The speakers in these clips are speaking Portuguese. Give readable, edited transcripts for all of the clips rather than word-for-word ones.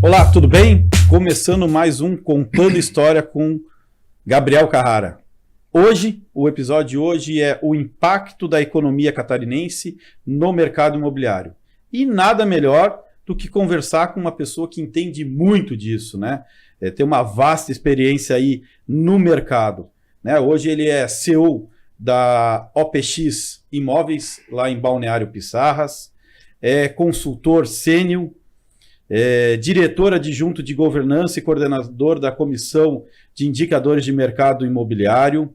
Olá, tudo bem? Começando mais um Contando História com Gabriel Carrara. Hoje, o episódio de hoje é o impacto da economia catarinense no mercado imobiliário. E nada melhor do que conversar com uma pessoa que entende muito disso, né? Tem uma vasta experiência aí no mercado, né? Hoje ele é CEO da OPX Imóveis, lá em Balneário Pissarras, é consultor sênior, diretor adjunto de governança e coordenador da Comissão de Indicadores de Mercado Imobiliário.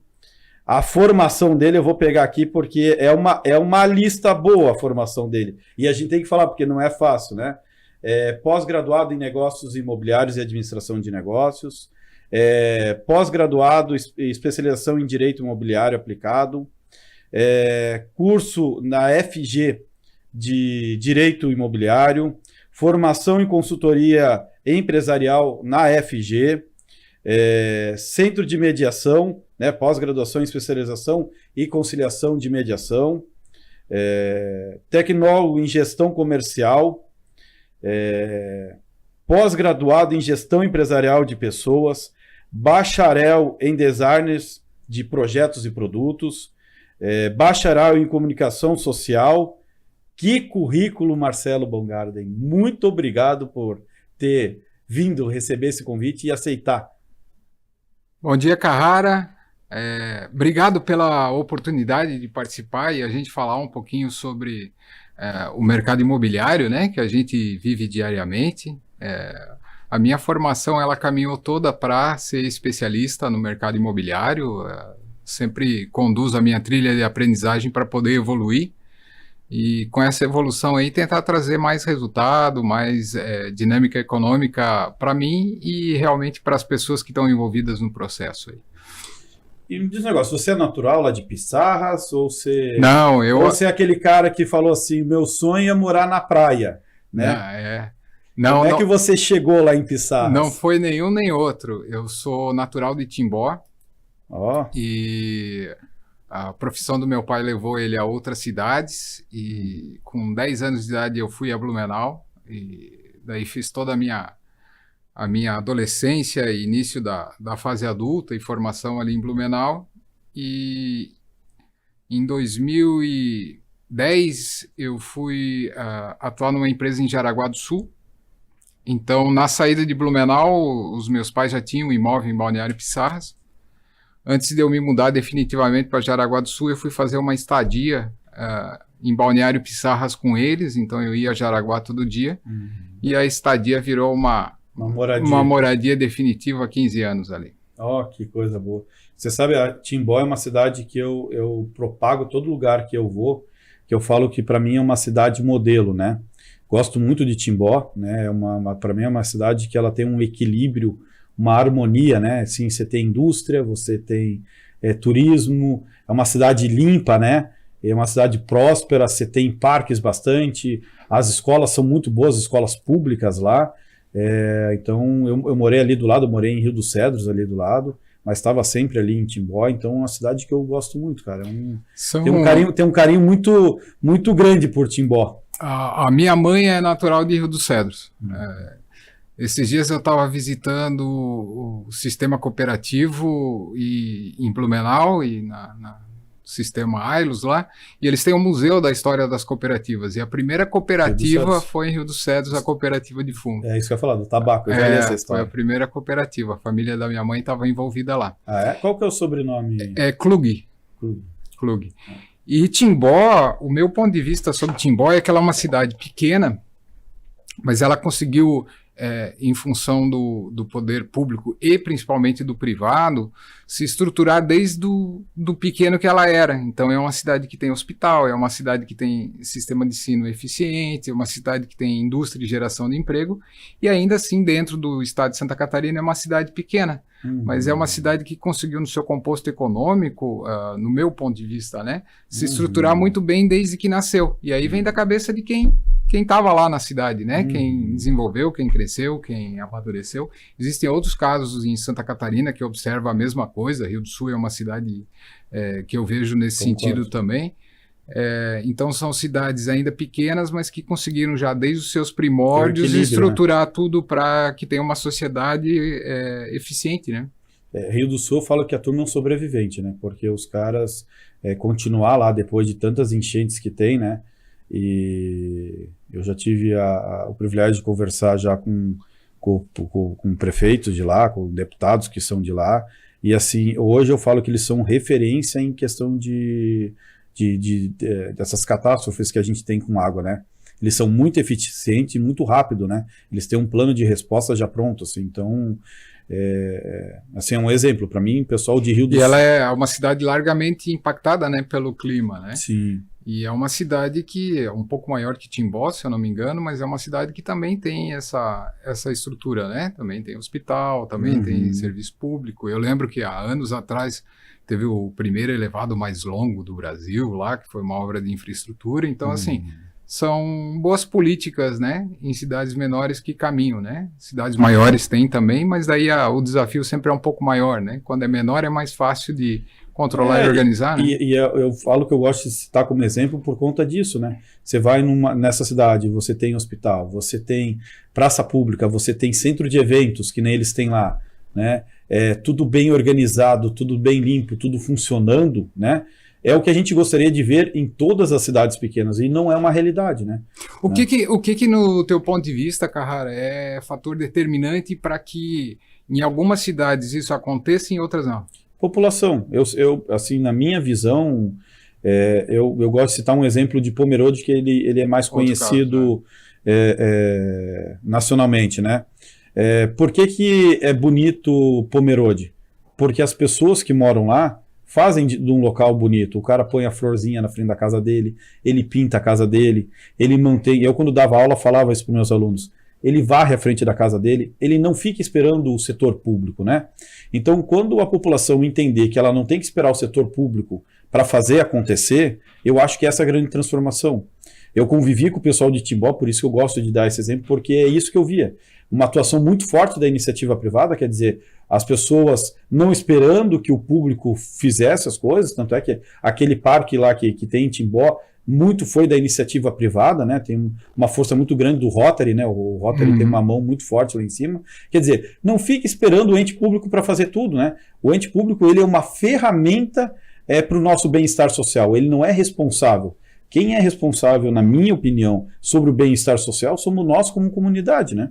A formação dele eu vou pegar aqui porque é uma lista boa a formação dele. E a gente tem que falar porque não é fácil, né? Pós-graduado em Negócios Imobiliários e Administração de Negócios, pós-graduado em especialização em Direito Imobiliário Aplicado, curso na FG de Direito Imobiliário, formação em consultoria empresarial na FG, centro de mediação, né, pós-graduação em especialização e conciliação de mediação, tecnólogo em gestão comercial, pós-graduado em gestão empresarial de pessoas, bacharel em designers de projetos e produtos, bacharel em comunicação social. Que currículo, Marcelo Baumgarten. Muito obrigado por ter vindo receber esse convite e aceitar. Bom dia, Carrara. Obrigado pela oportunidade de participar e a gente falar um pouquinho sobre o mercado imobiliário, né, que a gente vive diariamente. A minha formação ela caminhou toda para ser especialista no mercado imobiliário. Sempre conduzo a minha trilha de aprendizagem para poder evoluir. E com essa evolução aí tentar trazer mais resultado, mais dinâmica econômica para mim e realmente para as pessoas que estão envolvidas no processo aí. E me diz um negócio, você é natural lá de Pissarras ou você... Não, Ou você é aquele cara que falou assim, meu sonho é morar na praia, né? Como é que você chegou lá em Pissarras? Não foi nenhum nem outro. Eu sou natural de Timbó. E... a profissão do meu pai levou ele a outras cidades e com 10 anos de idade eu fui a Blumenau e daí fiz toda a minha adolescência e início da fase adulta e formação ali em Blumenau. E em 2010 eu fui atuar numa empresa em Jaraguá do Sul. Então na saída de Blumenau os meus pais já tinham um imóvel em Balneário Pissarras. Antes de eu me mudar definitivamente para Jaraguá do Sul, eu fui fazer uma estadia em Balneário Pissarras com eles, então eu ia a Jaraguá todo dia, e a estadia virou uma moradia definitiva há 15 anos ali. Que coisa boa. Você sabe, a Timbó é uma cidade que eu propago todo lugar que eu vou, que eu falo que para mim é uma cidade modelo, né? Gosto muito de Timbó, né? Para mim é uma cidade que ela tem um equilíbrio, uma harmonia, né? Assim, você tem indústria, você tem turismo, é uma cidade limpa, né? É uma cidade próspera, você tem parques bastante, as escolas são muito boas, escolas públicas lá. Então, eu morei ali do lado, eu morei em Rio dos Cedros, ali do lado, mas estava sempre ali em Timbó, então é uma cidade que eu gosto muito, cara. Tem um carinho muito, muito grande por Timbó. A minha mãe é natural de Rio dos Cedros. Esses dias eu estava visitando o sistema cooperativo em Blumenau e no sistema Ailos lá, e eles têm um museu da história das cooperativas, e a primeira cooperativa foi em Rio dos Cedros, a cooperativa de fundo. É isso que eu ia falar, do tabaco, eu já li essa história. Foi a primeira cooperativa, a família da minha mãe estava envolvida lá. Qual que é o sobrenome? Klug. Klug. E Timbó, o meu ponto de vista sobre Timbó é que ela é uma cidade pequena, mas ela conseguiu... em função do poder público e principalmente do privado, se estruturar desde do pequeno que ela era. Então é uma cidade que tem hospital, é uma cidade que tem sistema de ensino eficiente, é uma cidade que tem indústria de geração de emprego, e ainda assim dentro do estado de Santa Catarina é uma cidade pequena, mas é uma cidade que conseguiu no seu composto econômico, no meu ponto de vista, né, se estruturar muito bem desde que nasceu. E aí vem da cabeça de quem estava lá na cidade, né? Quem desenvolveu, quem cresceu, quem amadureceu. Existem outros casos em Santa Catarina que observam a mesma coisa. Rio do Sul é uma cidade que eu vejo nesse sentido também. Então são cidades ainda pequenas, mas que conseguiram já desde os seus primórdios estruturar, né, tudo para que tenha uma sociedade eficiente, né? Rio do Sul fala que a turma é um sobrevivente, né? Porque os caras continuar lá depois de tantas enchentes que tem, né? E eu já tive o privilégio de conversar já com prefeitos de lá, com deputados que são de lá, e assim, hoje eu falo que eles são referência em questão dessas catástrofes que a gente tem com água, né? Eles são muito eficientes e muito rápido, né? Eles têm um plano de resposta já pronto, assim, então... assim, é um exemplo para mim, pessoal de Rio do Sul. E ela é uma cidade largamente impactada, né, pelo clima, né? Sim. E é uma cidade que é um pouco maior que Timbó, se eu não me engano, mas é uma cidade que também tem essa estrutura, né? Também tem hospital, também tem serviço público. Eu lembro que há anos atrás teve o primeiro elevado mais longo do Brasil lá, que foi uma obra de infraestrutura. Então, assim, são boas políticas, né, em cidades menores que caminham, né? Cidades maiores tem também, mas daí o desafio sempre é um pouco maior, né? Quando é menor é mais fácil de controlar e organizar, né? E eu falo que eu gosto de citar como exemplo por conta disso, né? Você vai nessa cidade, você tem hospital, você tem praça pública, você tem centro de eventos, que nem eles têm lá, né? Tudo bem organizado, tudo bem limpo, tudo funcionando, né? É o que a gente gostaria de ver em todas as cidades pequenas, e não é uma realidade, né? O que no teu ponto de vista, Carrara, é fator determinante para que em algumas cidades isso aconteça e em outras não? População. Eu assim, na minha visão, eu gosto de citar um exemplo de Pomerode, que ele é mais conhecido nacionalmente, né? Por que é bonito Pomerode? Porque as pessoas que moram lá fazem de um local bonito. O cara põe a florzinha na frente da casa dele, ele pinta a casa dele, ele mantém... Eu, quando dava aula, falava isso para os meus alunos. Ele varre a frente da casa dele, ele não fica esperando o setor público, né? Então, quando a população entender que ela não tem que esperar o setor público para fazer acontecer, eu acho que essa é a grande transformação. Eu convivi com o pessoal de Timbó, por isso que eu gosto de dar esse exemplo, porque é isso que eu via. Uma atuação muito forte da iniciativa privada, quer dizer, as pessoas não esperando que o público fizesse as coisas, tanto é que aquele parque lá que tem em Timbó, muito foi da iniciativa privada, né? Tem uma força muito grande do Rotary, né? O Rotary tem uma mão muito forte lá em cima. Quer dizer, não fique esperando o ente público para fazer tudo, né? O ente público, ele é uma ferramenta para o nosso bem-estar social, ele não é responsável. Quem é responsável, na minha opinião, sobre o bem-estar social somos nós como comunidade, né?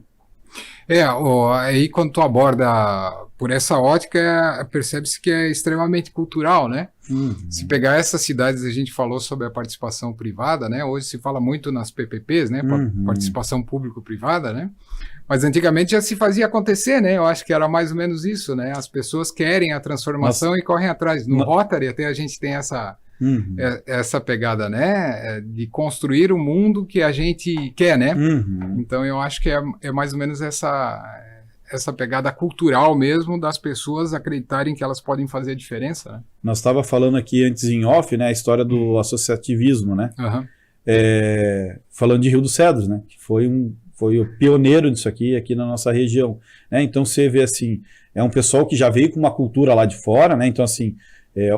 Aí quando tu aborda por essa ótica, percebe-se que é extremamente cultural, né? Se pegar essas cidades, a gente falou sobre a participação privada, né? Hoje se fala muito nas PPPs, né? Participação público-privada, né? Mas antigamente já se fazia acontecer, né? Eu acho que era mais ou menos isso, né? As pessoas querem a transformação e correm atrás. No Rotary até a gente tem essa pegada, né, de construir o mundo que a gente quer, né? Então eu acho que é mais ou menos essa pegada cultural mesmo das pessoas acreditarem que elas podem fazer a diferença, né? Nós estava falando aqui antes em off, né, a história do associativismo, né? Falando de Rio dos Cedros, né, que foi o pioneiro disso aqui na nossa região, né? Então você vê assim, é um pessoal que já veio com uma cultura lá de fora, né? Então assim,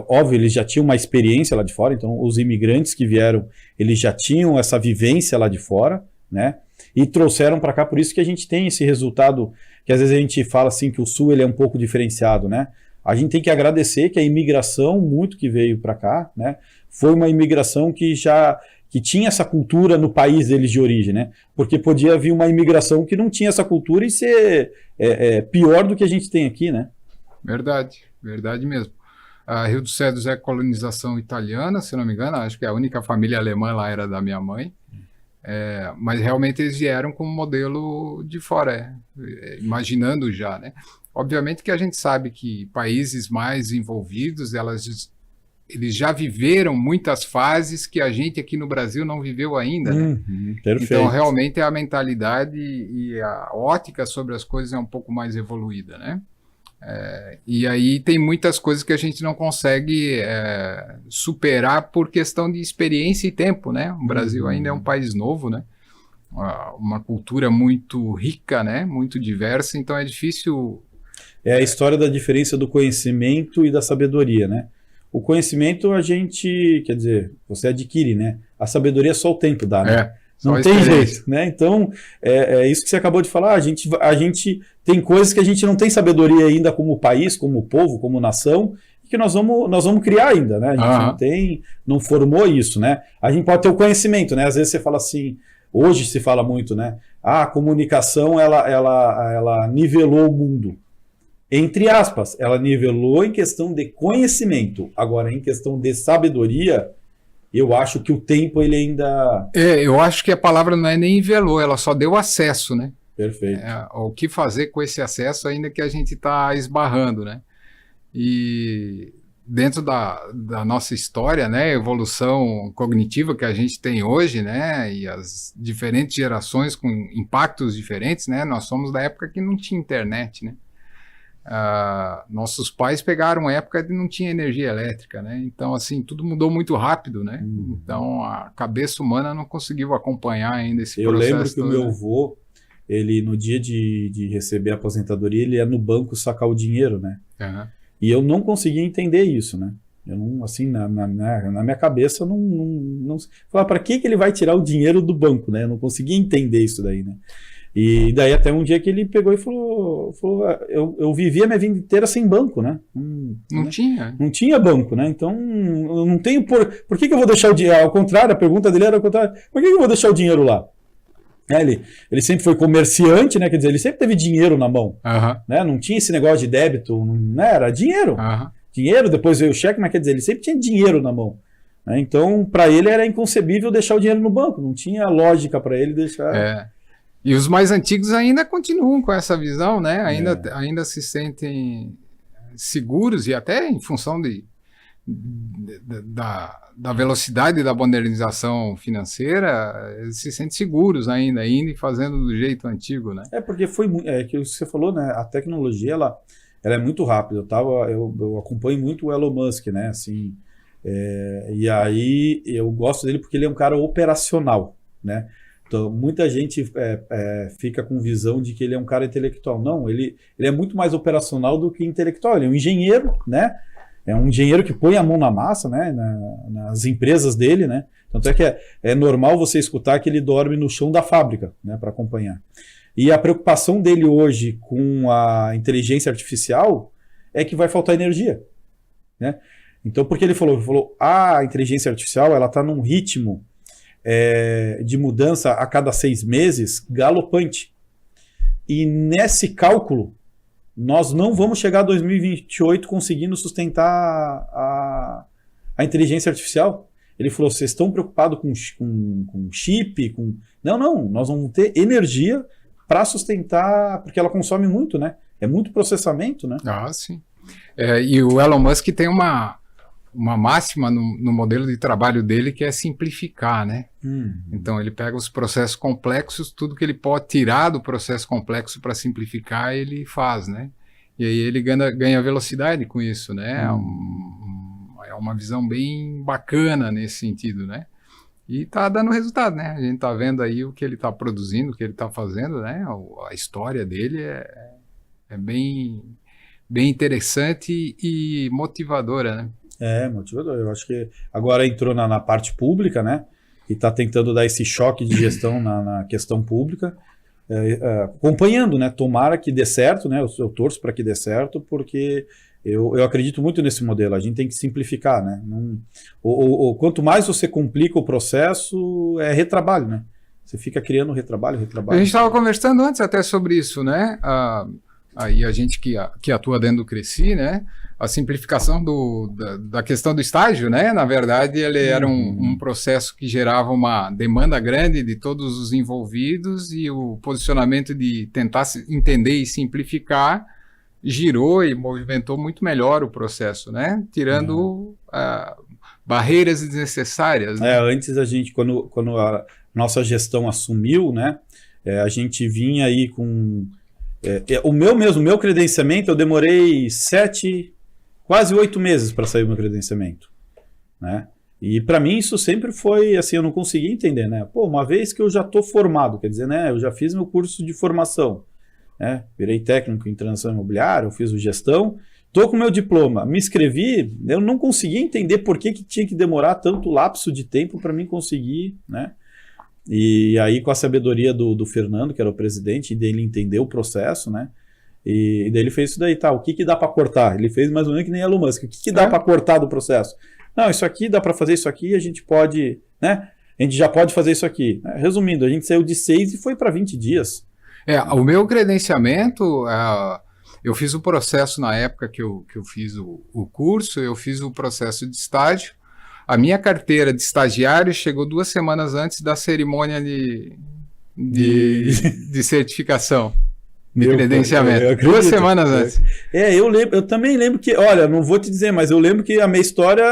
óbvio, eles já tinham uma experiência lá de fora, então os imigrantes que vieram, eles já tinham essa vivência lá de fora, né? E trouxeram para cá, por isso que a gente tem esse resultado, que às vezes a gente fala assim que o Sul ele é um pouco diferenciado, né? A gente tem que agradecer que a imigração, muito que veio para cá, né? Foi uma imigração que tinha essa cultura no país deles de origem, né? Porque podia vir uma imigração que não tinha essa cultura e ser pior do que a gente tem aqui, né? Verdade mesmo. Rio dos Cedros é colonização italiana, se não me engano, acho que a única família alemã lá era da minha mãe, mas realmente eles vieram com um modelo de fora, imaginando já, né? Obviamente que a gente sabe que países mais envolvidos, eles já viveram muitas fases que a gente aqui no Brasil não viveu ainda, né? Perfeito. Então realmente a mentalidade e a ótica sobre as coisas é um pouco mais evoluída, né? E aí tem muitas coisas que a gente não consegue superar por questão de experiência e tempo, né? O Brasil ainda é um país novo, né? Uma cultura muito rica, né? Muito diversa, então é difícil... É a história da diferença do conhecimento e da sabedoria, né? o conhecimento a gente, quer dizer, você adquire, né? A sabedoria só o tempo dá, né? Não tem jeito, né? Então, é isso que você acabou de falar, a gente tem coisas que a gente não tem sabedoria ainda como país, como povo, como nação, que nós vamos criar ainda, né? A gente não formou isso, né? A gente pode ter o conhecimento, né? Às vezes você fala assim, hoje se fala muito, né? A comunicação, ela nivelou o mundo. Entre aspas, ela nivelou em questão de conhecimento. Agora, em questão de sabedoria, eu acho que o tempo ele ainda... eu acho que a palavra não é nem nivelou, ela só deu acesso, né? Perfeito. O que fazer com esse acesso ainda que a gente está esbarrando, né? E dentro da nossa história, né, evolução cognitiva que a gente tem hoje, né, e as diferentes gerações com impactos diferentes, né, nós somos da época que não tinha internet, né. Nossos pais pegaram a época que não tinha energia elétrica, né, então assim, tudo mudou muito rápido, né, então a cabeça humana não conseguiu acompanhar ainda esse processo. Eu lembro que o meu avô, ele no dia de receber a aposentadoria, ele ia no banco sacar o dinheiro, né. E eu não conseguia entender isso, né? Eu não, assim, na minha cabeça, não falava, para que ele vai tirar o dinheiro do banco, né? Eu não conseguia entender isso daí, né? E daí até um dia que ele pegou e falou eu vivi a minha vida inteira sem banco, né? Não tinha banco, né? Então, eu não tenho por que eu vou deixar o dinheiro? Ao contrário, a pergunta dele era ao contrário. Por que eu vou deixar o dinheiro lá? Ele sempre foi comerciante, né? Quer dizer, ele sempre teve dinheiro na mão, né? Não tinha esse negócio de débito, não era dinheiro. Dinheiro, depois veio o cheque, mas quer dizer, ele sempre tinha dinheiro na mão, né? Então, para ele era inconcebível deixar o dinheiro no banco, não tinha lógica para ele deixar. E os mais antigos ainda continuam com essa visão, né? Ainda se sentem seguros e até em função da velocidade da modernização financeira, eles se sentem seguros ainda e fazendo do jeito antigo, né? Porque que você falou, né? A tecnologia, ela é muito rápida. Eu acompanho muito o Elon Musk, né? Assim, e aí eu gosto dele porque ele é um cara operacional, né? Então, muita gente fica com visão de que ele é um cara intelectual. Não, ele é muito mais operacional do que intelectual. Ele é um engenheiro, né? É um engenheiro que põe a mão na massa, né, nas empresas dele, né? Tanto é que é normal você escutar que ele dorme no chão da fábrica, né, para acompanhar. E a preocupação dele hoje com a inteligência artificial é que vai faltar energia, né? Então, porque ele falou, a inteligência artificial ela está num ritmo de mudança a cada 6 meses galopante. E nesse cálculo nós não vamos chegar a 2028 conseguindo sustentar a inteligência artificial. Ele falou, vocês estão preocupados com chip? Não, nós vamos ter energia para sustentar, porque ela consome muito, né? É muito processamento, né? Sim. E o Elon Musk tem uma máxima no modelo de trabalho dele que é simplificar, né? Então ele pega os processos complexos, tudo que ele pode tirar do processo complexo para simplificar, ele faz, né? E aí ele ganha velocidade com isso, né? É uma visão bem bacana nesse sentido, né? E tá dando resultado, né? A gente tá vendo aí o que ele tá produzindo, o que ele tá fazendo, né? A história dele é bem interessante e motivadora, né? Motivador. Eu acho que agora entrou na parte pública, né? E está tentando dar esse choque de gestão na questão pública, acompanhando, né? Tomara que dê certo, né? Eu torço para que dê certo, porque eu acredito muito nesse modelo. A gente tem que simplificar, né? Quanto mais você complica o processo, é retrabalho, né? Você fica criando retrabalho. A gente estava conversando antes até sobre isso, né? Aí a gente que atua dentro do Cresci, né? A simplificação da questão do estágio, né? Na verdade, ele era um processo que gerava uma demanda grande de todos os envolvidos e o posicionamento de tentar entender e simplificar girou e movimentou muito melhor o processo, né? Tirando barreiras desnecessárias. Né? Antes a gente, quando a nossa gestão assumiu, né? A gente vinha aí com... o meu credenciamento, eu demorei 7, quase 8 meses para sair o meu credenciamento, né? E para mim isso sempre foi assim, eu não conseguia entender, né? Uma vez que eu já estou formado, quer dizer, né? Eu já fiz meu curso de formação, né? Virei técnico em transação imobiliária, eu fiz o gestão, tô com meu diploma, me inscrevi, eu não conseguia entender por que tinha que demorar tanto lapso de tempo para mim conseguir, né? E aí, com a sabedoria do Fernando, que era o presidente, e dele entender o processo, né? E daí ele fez isso daí, tá? O que dá para cortar? Ele fez mais ou menos que nem Elon Musk. O que dá para cortar do processo? Não, isso aqui dá para fazer isso aqui, a gente pode, né? A gente já pode fazer isso aqui. Resumindo, a gente saiu de 6 e foi para 20 dias. O meu credenciamento, eu fiz o processo na época que eu fiz o curso, eu fiz o processo de estágio. A minha carteira de estagiário chegou 2 semanas antes da cerimônia de certificação. De credenciamento. 2 semanas antes. Eu também lembro que, olha, não vou te dizer, mas eu lembro que a minha história,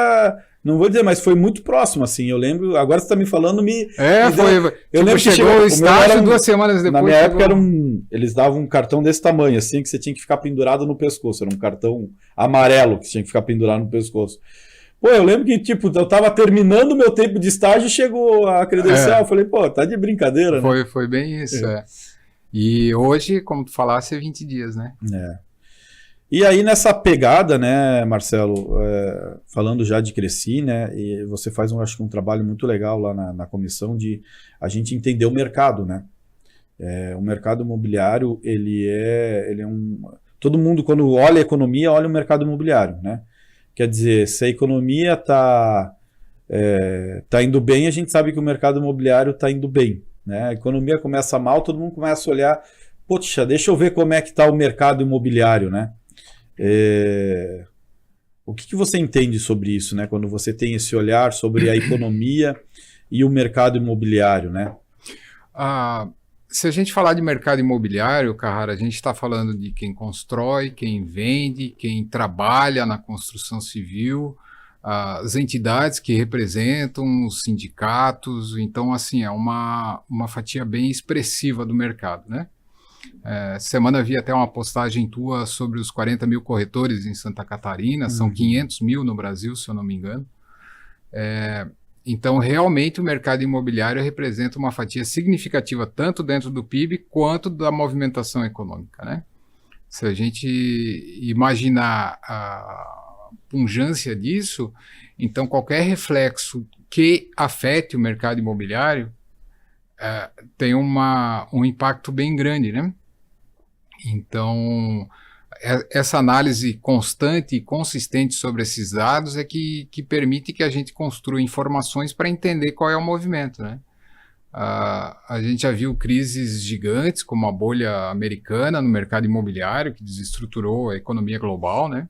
não vou dizer, mas foi muito próximo, assim. Eu lembro, agora você está me falando, eu lembro que chegou o estágio 2 semanas depois. Na minha época eles davam um cartão desse tamanho, assim, que você tinha que ficar pendurado no pescoço. Era um cartão amarelo que você tinha que ficar pendurado no pescoço. Pô, eu lembro que, tipo, eu tava terminando o meu tempo de estágio e chegou a credencial. Eu falei, pô, tá de brincadeira, né? Foi bem isso, E hoje, como tu falasse, é 20 dias, né? E aí, nessa pegada, né, Marcelo, falando já de Cresci, né, e você faz, acho que um trabalho muito legal lá na comissão de a gente entender o mercado, né? O mercado imobiliário, ele é todo mundo, quando olha a economia, olha o mercado imobiliário, né? Quer dizer, se a economia tá indo bem, a gente sabe que o mercado imobiliário está indo bem, né? A economia começa mal, todo mundo começa a olhar, poxa, deixa eu ver como é que está o mercado imobiliário, né? O que você entende sobre isso, né? Quando você tem esse olhar sobre a economia e o mercado imobiliário, né? Se a gente falar de mercado imobiliário, Carrara, a gente está falando de quem constrói, quem vende, quem trabalha na construção civil, as entidades que representam, os sindicatos. Então, assim, é uma fatia bem expressiva do mercado, né? Semana vi até uma postagem tua sobre os 40 mil corretores em Santa Catarina, são 500 mil no Brasil, se eu não me engano. Então, realmente, o mercado imobiliário representa uma fatia significativa tanto dentro do PIB quanto da movimentação econômica, né? Se a gente imaginar a pungência disso, então qualquer reflexo que afete o mercado imobiliário tem um impacto bem grande, né? Então, essa análise constante e consistente sobre esses dados é que permite que a gente construa informações para entender qual é o movimento, né? A gente já viu crises gigantes, como a bolha americana no mercado imobiliário, que desestruturou a economia global, né?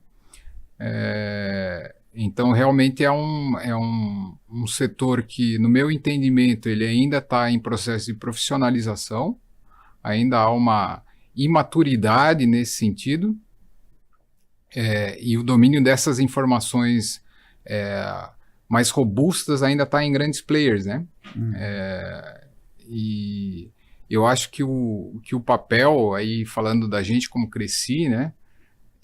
Então, realmente é um setor que, no meu entendimento, ele ainda está em processo de profissionalização, ainda há uma imaturidade nesse sentido, e o domínio dessas informações mais robustas ainda está em grandes players, né? E eu acho que o papel, aí falando da gente como Cresci, né?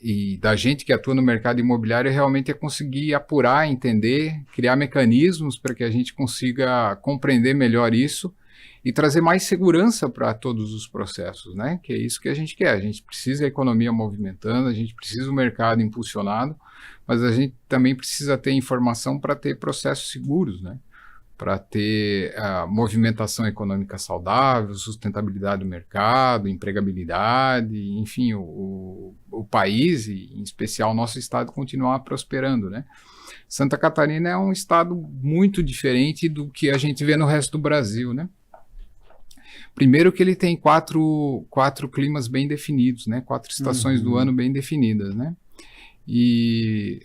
E da gente que atua no mercado imobiliário realmente é conseguir apurar, entender, criar mecanismos para que a gente consiga compreender melhor isso e trazer mais segurança para todos os processos, né? Que é isso que a gente quer. A gente precisa a economia movimentando, a gente precisa o mercado impulsionado, mas a gente também precisa ter informação para ter processos seguros, né? Para ter movimentação econômica saudável, sustentabilidade do mercado, empregabilidade, enfim, o país, e em especial o nosso estado, continuar prosperando, né? Santa Catarina é um estado muito diferente do que a gente vê no resto do Brasil, né? Primeiro que ele tem quatro climas bem definidos, né? 4 estações do ano bem definidas, né? E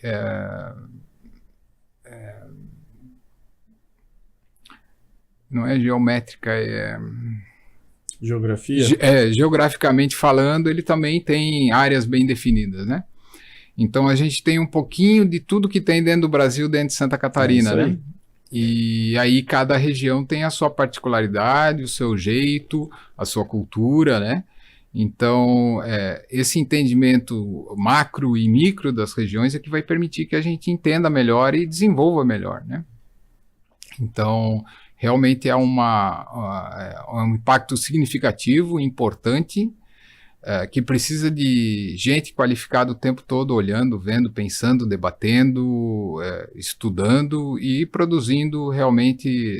não é geométrica, Geografia? Geograficamente falando, ele também tem áreas bem definidas, né? Então a gente tem um pouquinho de tudo que tem dentro do Brasil, dentro de Santa Catarina, né? E aí cada região tem a sua particularidade, o seu jeito, a sua cultura, né? Então, esse entendimento macro e micro das regiões é que vai permitir que a gente entenda melhor e desenvolva melhor, né? Então, realmente é um impacto significativo, importante, que precisa de gente qualificada o tempo todo, olhando, vendo, pensando, debatendo, estudando e produzindo realmente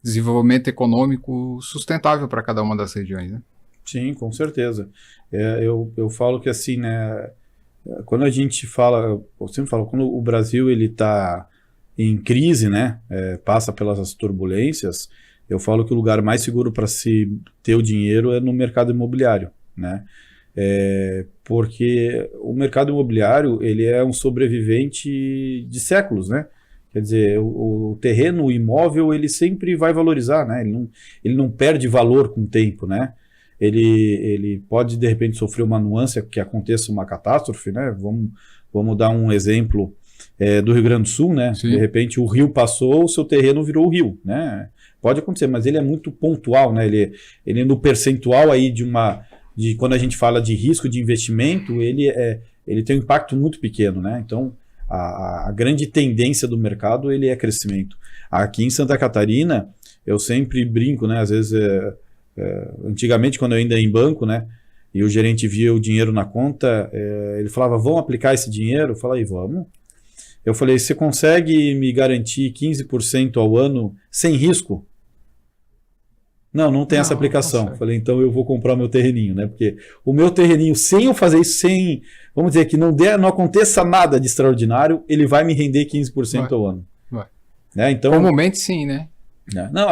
desenvolvimento econômico sustentável para cada uma das regiões, né? Sim, com certeza. Eu falo que assim, né, quando a gente fala, eu sempre falo, quando o Brasil ele está em crise, né, passa pelas turbulências, eu falo que o lugar mais seguro para se ter o dinheiro é no mercado imobiliário, né? Porque o mercado imobiliário ele é um sobrevivente de séculos, né? Quer dizer, o terreno, o imóvel, ele sempre vai valorizar, né? Ele não perde valor com o tempo, né? Ele pode, de repente, sofrer uma nuance que aconteça uma catástrofe, né? Vamos dar um exemplo do Rio Grande do Sul, né? Sim. De repente o rio passou, o seu terreno virou o rio, né? Pode acontecer, mas ele é muito pontual, né? Ele no percentual aí de quando a gente fala de risco de investimento, ele tem um impacto muito pequeno, né? Então, a grande tendência do mercado, ele é crescimento. Aqui em Santa Catarina, eu sempre brinco, né? Às vezes, antigamente, quando eu ainda ia em banco, né? E o gerente via o dinheiro na conta, ele falava, vamos aplicar esse dinheiro? Eu falei, vamos. Eu falei, você consegue me garantir 15% ao ano sem risco? Não tem essa aplicação. Falei, então eu vou comprar o meu terreninho, né? Porque o meu terreninho, sem eu fazer isso, vamos dizer que não aconteça nada de extraordinário, ele vai me render 15% ao ano. Vai. Né? Então, comumente sim, né? Não,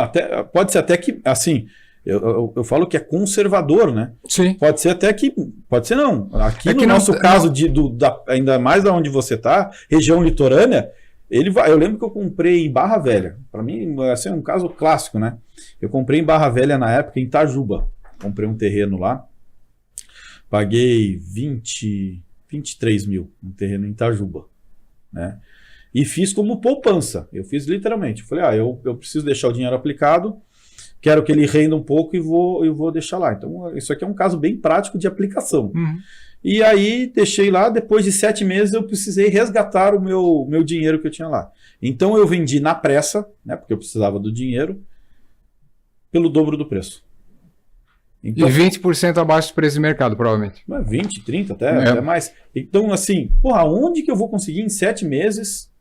pode ser até que, assim, eu falo que é conservador, né? Sim. Pode ser até que, pode ser não. Aqui no nosso caso, ainda mais da onde você está, região litorânea, eu lembro que eu comprei em Barra Velha. Para mim, assim, é um caso clássico, né? Eu comprei em Barra Velha na época, em Itajuba. Comprei um terreno lá. Paguei 23 mil, um terreno em Itajuba, né? E fiz como poupança. Eu fiz literalmente. Falei, eu preciso deixar o dinheiro aplicado, quero que ele renda um pouco e vou deixar lá. Então, isso aqui é um caso bem prático de aplicação. Uhum. E aí, deixei lá, depois de 7 meses, eu precisei resgatar o meu dinheiro que eu tinha lá. Então, eu vendi na pressa, né, porque eu precisava do dinheiro, pelo dobro do preço. Então, e 20% abaixo do preço de mercado, provavelmente. 20, 30 até mais. Então, assim, onde que eu vou conseguir em 7 meses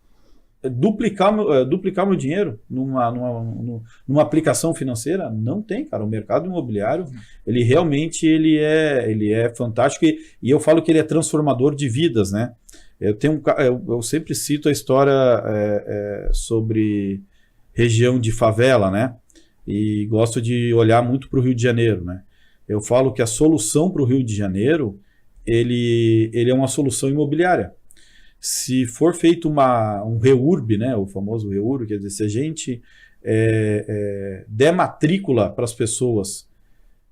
duplicar meu dinheiro numa aplicação financeira? Não tem, cara. O mercado imobiliário, ele realmente ele é fantástico e eu falo que ele é transformador de vidas, né? Eu sempre cito a história sobre região de favela, né? E gosto de olhar muito para o Rio de Janeiro, né? Eu falo que a solução para o Rio de Janeiro, ele é uma solução imobiliária. Se for feito um REURB, né, o famoso REURB, quer dizer, se a gente der matrícula para as pessoas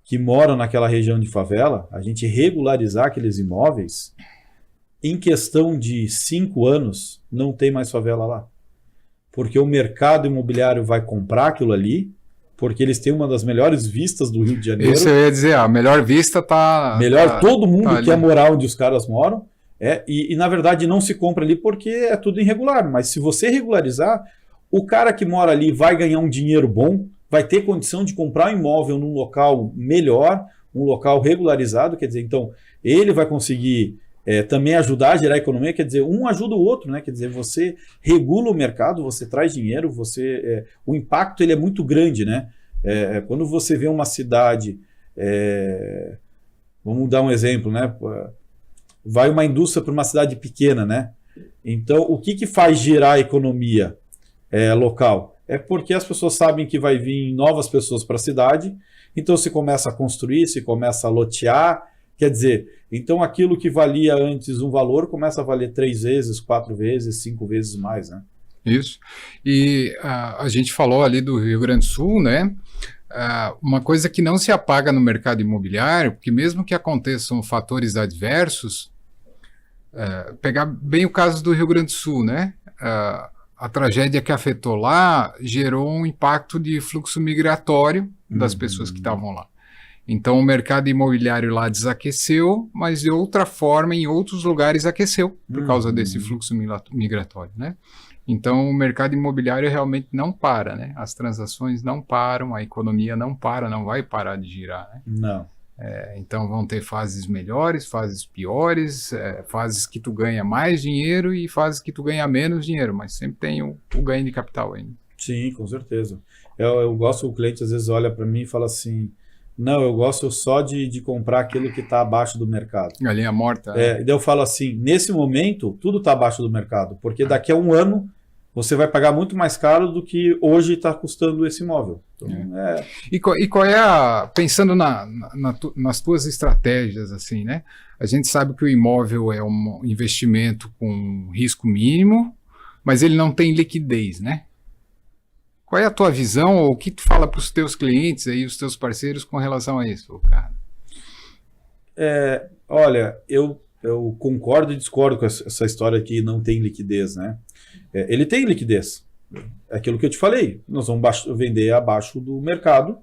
que moram naquela região de favela, a gente regularizar aqueles imóveis, em questão de 5 anos, não tem mais favela lá. Porque o mercado imobiliário vai comprar aquilo ali, porque eles têm uma das melhores vistas do Rio de Janeiro. Isso eu ia dizer, a melhor vista tá... todo mundo tá quer ali. morar onde os caras moram. E na verdade não se compra ali porque é tudo irregular. Mas se você regularizar, o cara que mora ali vai ganhar um dinheiro bom, vai ter condição de comprar um imóvel num local melhor, um local regularizado. Quer dizer, então ele vai conseguir também ajudar a gerar economia. Quer dizer, um ajuda o outro, né? Quer dizer, você regula o mercado, você traz dinheiro, o impacto ele é muito grande, né? Quando você vê uma cidade, vamos dar um exemplo, né? Vai uma indústria para uma cidade pequena, né? Então, o que faz girar a economia local? É porque as pessoas sabem que vai vir novas pessoas para a cidade, então se começa a construir, se começa a lotear, quer dizer, então aquilo que valia antes um valor começa a valer 3 vezes, 4 vezes, 5 vezes mais, né? Isso. E a gente falou ali do Rio Grande do Sul, né? Uma coisa que não se apaga no mercado imobiliário, porque mesmo que aconteçam fatores adversos, pegar bem o caso do Rio Grande do Sul, né? A tragédia que afetou lá gerou um impacto de fluxo migratório das pessoas que estavam lá. Então o mercado imobiliário lá desaqueceu, mas de outra forma em outros lugares aqueceu por causa desse fluxo migratório, né? Então o mercado imobiliário realmente não para, né? As transações não param, a economia não para, não vai parar de girar, né? Não. Então vão ter fases melhores, fases piores, fases que tu ganha mais dinheiro e fases que tu ganha menos dinheiro, mas sempre tem o ganho de capital ainda. Sim, com certeza. Eu gosto, o cliente às vezes olha para mim e fala assim, não, eu gosto só de comprar aquilo que está abaixo do mercado. Galinha morta. E daí eu falo assim, nesse momento, tudo está abaixo do mercado, porque daqui a um ano você vai pagar muito mais caro do que hoje está custando esse imóvel. Então, E qual é pensando nas tuas estratégias, assim, né? A gente sabe que o imóvel é um investimento com risco mínimo, mas ele não tem liquidez, né? Qual é a tua visão ou o que tu fala para os teus clientes aí, os teus parceiros com relação a isso, cara? Olha, eu concordo e discordo com essa história que não tem liquidez, né? Ele tem liquidez. É aquilo que eu te falei. Nós vamos vender abaixo do mercado.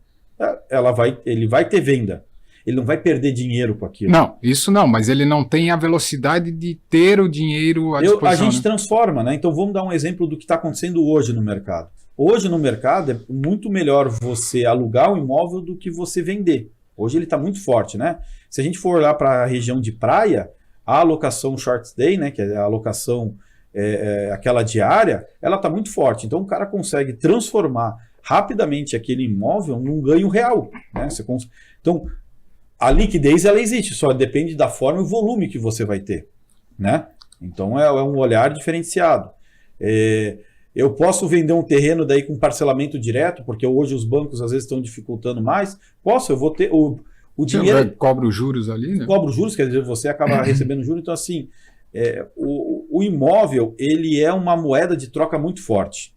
Ele vai ter venda. Ele não vai perder dinheiro com aquilo. Não, isso não, mas ele não tem a velocidade de ter o dinheiro à disposição. A gente transforma, né? Então vamos dar um exemplo do que está acontecendo hoje no mercado. Hoje no mercado é muito melhor você alugar um imóvel do que você vender. Hoje ele está muito forte, né? Se a gente for lá para a região de praia, a alocação short stay, né, que é a alocação aquela diária, ela está muito forte. Então o cara consegue transformar rapidamente aquele imóvel num ganho real, né? Então a liquidez ela existe, só depende da forma e o volume que você vai ter, né? Então é um olhar diferenciado. Eu posso vender um terreno daí com parcelamento direto, porque hoje os bancos às vezes estão dificultando mais. Posso, eu vou ter o dinheiro. Cobra os juros ali, né? Cobra os juros, quer dizer, você acaba recebendo juros. Então, assim, o imóvel, ele é uma moeda de troca muito forte.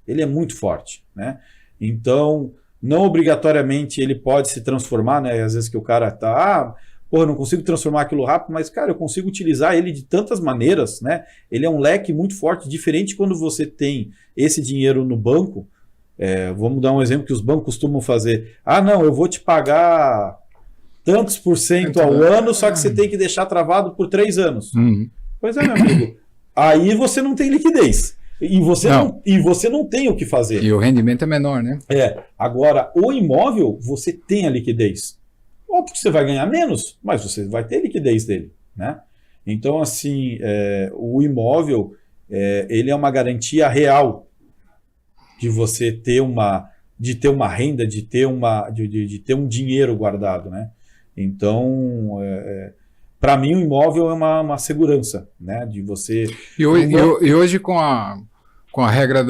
Ele é muito forte, né? Então, não obrigatoriamente ele pode se transformar, né? Às vezes que o cara tá, eu não consigo transformar aquilo rápido, mas, cara, eu consigo utilizar ele de tantas maneiras, né? Ele é um leque muito forte, diferente quando você tem esse dinheiro no banco. Vamos dar um exemplo que os bancos costumam fazer. Não, eu vou te pagar tantos % ao ano, só que você tem que deixar travado por 3 anos. Uhum. Pois é, meu amigo. Aí você não tem liquidez. E você não tem o que fazer. E o rendimento é menor, né? Agora, o imóvel, você tem a liquidez. Óbvio que você vai ganhar menos, mas você vai ter liquidez dele, né? Então, assim, o imóvel, ele é uma garantia real de você ter uma renda, de ter um dinheiro guardado, né? Então, para mim, o imóvel é uma segurança, né? De você... E hoje com a regra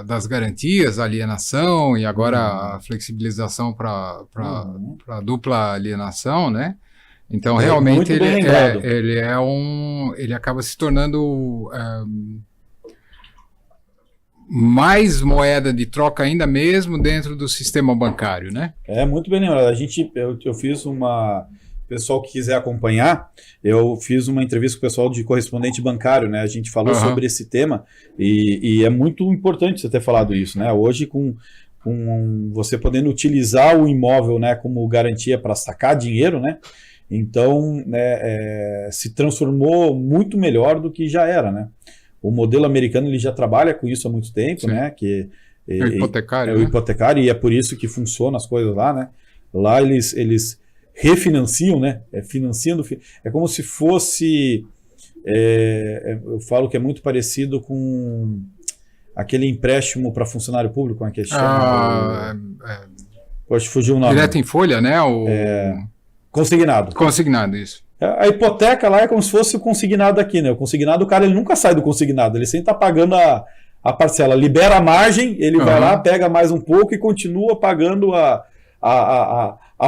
das garantias, alienação e agora a flexibilização para dupla alienação, né? Então, realmente, ele acaba se tornando mais moeda de troca ainda mesmo dentro do sistema bancário, né? Muito bem lembrado. Eu fiz uma... pessoal que quiser acompanhar, eu fiz uma entrevista com o pessoal de correspondente bancário, né? A gente falou sobre esse tema e é muito importante você ter falado isso, né? Hoje, com você podendo utilizar o imóvel, né, como garantia para sacar dinheiro, né? Então, se transformou muito melhor do que já era, né? O modelo americano ele já trabalha com isso há muito tempo, sim, né? Que o hipotecário, o hipotecário, e é por isso que funciona as coisas lá, né? Lá eles refinanciam, né? Financiando. É como se fosse... eu falo que é muito parecido com aquele empréstimo para funcionário público, como é que chama? Pode fugir o nome. Direto em folha, né? Consignado. Consignado, isso. A hipoteca lá é como se fosse o consignado aqui, né? O consignado, o cara ele nunca sai do consignado, ele sempre está pagando a parcela. Libera a margem, ele vai lá, pega mais um pouco e continua pagando a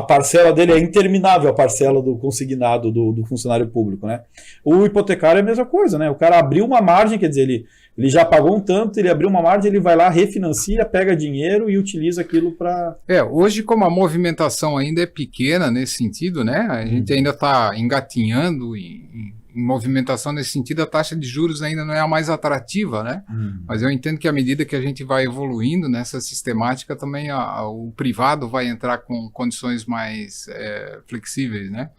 parcela dele. É interminável a parcela do consignado do funcionário público, né? O hipotecário é a mesma coisa, né? O cara abriu uma margem, quer dizer, ele já pagou um tanto, ele abriu uma margem, ele vai lá, refinancia, pega dinheiro e utiliza aquilo para... Hoje, como a movimentação ainda é pequena nesse sentido, né? A gente ainda está engatinhando em movimentação nesse sentido, a taxa de juros ainda não é a mais atrativa, né? Mas eu entendo que à medida que a gente vai evoluindo nessa sistemática, também o privado vai entrar com condições mais flexíveis, né?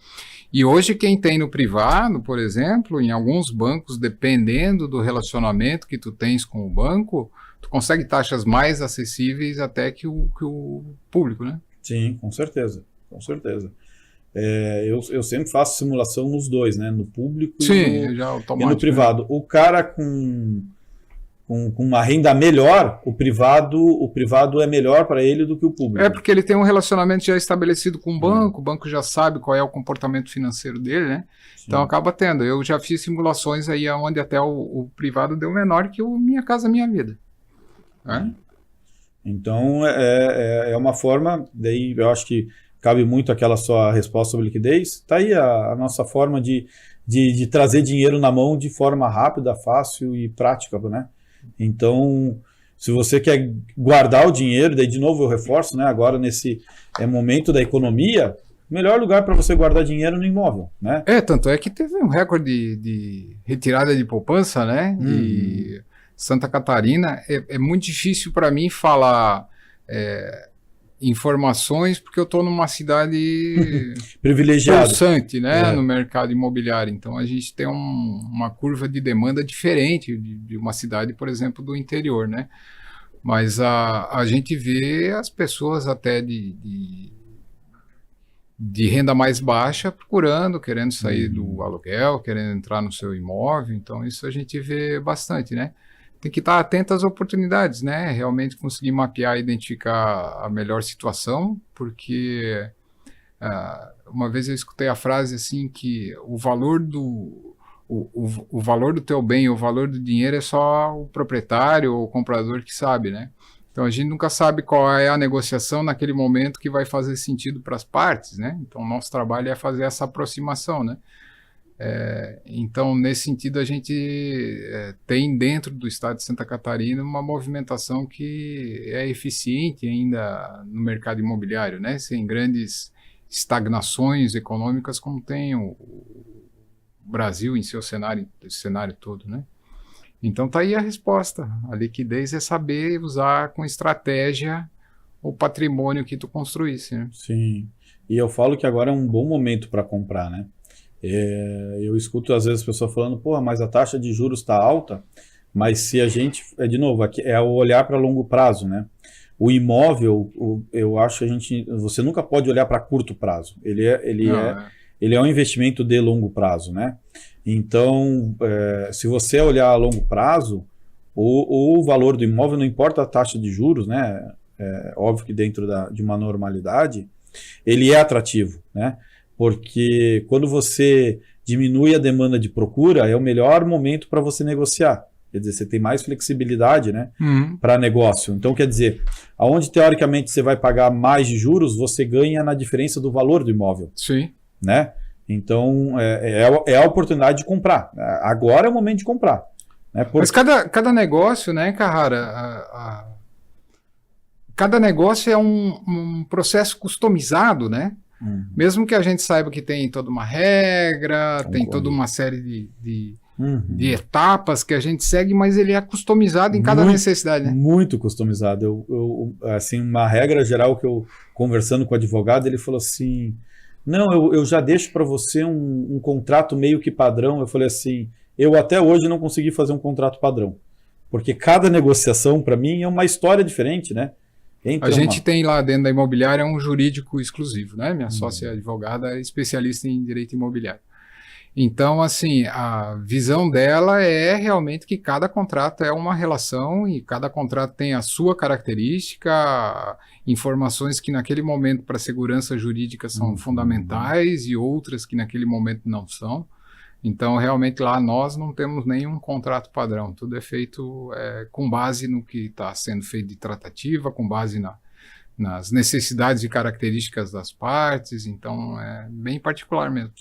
E hoje quem tem no privado, por exemplo, em alguns bancos, dependendo do relacionamento que tu tens com o banco, tu consegue taxas mais acessíveis até que o público, né? Sim, com certeza, com certeza. Eu sempre faço simulação nos dois, né? No público e no privado. Né? O cara com uma renda melhor, o privado é melhor para ele do que o público. É porque ele tem um relacionamento já estabelecido com o banco já sabe qual é o comportamento financeiro dele, né? Sim. Então acaba tendo. Eu já fiz simulações aí onde até o privado deu menor que o Minha Casa Minha Vida. Então é uma forma, daí eu acho que cabe muito aquela sua resposta sobre liquidez. Está aí a nossa forma de trazer dinheiro na mão de forma rápida, fácil e prática, né? Então, se você quer guardar o dinheiro, daí de novo eu reforço, né? Agora nesse momento da economia, o melhor lugar para você guardar dinheiro no imóvel, né? Tanto é que teve um recorde de retirada de poupança, né? E Santa Catarina, é muito difícil para mim falar informações, porque eu estou numa cidade privilegiada, pulsante, né, no mercado imobiliário. Então a gente tem uma curva de demanda diferente de uma cidade, por exemplo, do interior, né? Mas a gente vê as pessoas até de renda mais baixa procurando, querendo sair do aluguel, querendo entrar no seu imóvel. Então isso a gente vê bastante, né? Tem que estar atento às oportunidades, né? Realmente conseguir mapear e identificar a melhor situação, porque uma vez eu escutei a frase assim que o valor do teu bem, o valor do dinheiro é só o proprietário ou o comprador que sabe, né? Então a gente nunca sabe qual é a negociação naquele momento que vai fazer sentido para as partes, né? Então o nosso trabalho é fazer essa aproximação, né? Então, nesse sentido, a gente tem dentro do estado de Santa Catarina uma movimentação que é eficiente ainda no mercado imobiliário, né? Sem grandes estagnações econômicas como tem o Brasil em seu cenário todo, né? Então, tá aí a resposta. A liquidez é saber usar com estratégia o patrimônio que tu construísse, né? Sim. E eu falo que agora é um bom momento para comprar, né? Eu escuto às vezes pessoas falando, mas a taxa de juros está alta, mas se a gente, de novo, aqui é o olhar para longo prazo, né? O imóvel, eu acho que você nunca pode olhar para curto prazo, ele é um investimento de longo prazo, né? Então, se você olhar a longo prazo, o valor do imóvel, não importa a taxa de juros, né? Óbvio que dentro de uma normalidade, ele é atrativo, né? Porque quando você diminui a demanda de procura, é o melhor momento para você negociar. Quer dizer, você tem mais flexibilidade, né, para negócio. Então, quer dizer, aonde teoricamente você vai pagar mais de juros, você ganha na diferença do valor do imóvel. Sim. Né? Então, é a oportunidade de comprar. Agora é o momento de comprar. Né? Mas cada negócio, né, Carrara, cada negócio é um processo customizado, né? Mesmo que a gente saiba que tem toda uma regra, tem toda uma série de etapas que a gente segue, mas ele é customizado em cada necessidade, né? Muito customizado. Assim, uma regra geral que eu, conversando com o advogado, ele falou assim, não, eu já deixo para você um contrato meio que padrão. Eu falei assim, eu até hoje não consegui fazer um contrato padrão, porque cada negociação, para mim, é uma história diferente, né? A gente tem lá dentro da imobiliária um jurídico exclusivo, né? Minha sócia advogada é especialista em direito imobiliário. Então, assim, a visão dela é realmente que cada contrato é uma relação e cada contrato tem a sua característica, informações que naquele momento para segurança jurídica são fundamentais e outras que naquele momento não são. Então, realmente lá nós não temos nenhum contrato padrão, tudo é feito com base no que está sendo feito de tratativa, com base nas necessidades e características das partes, então é bem particular mesmo.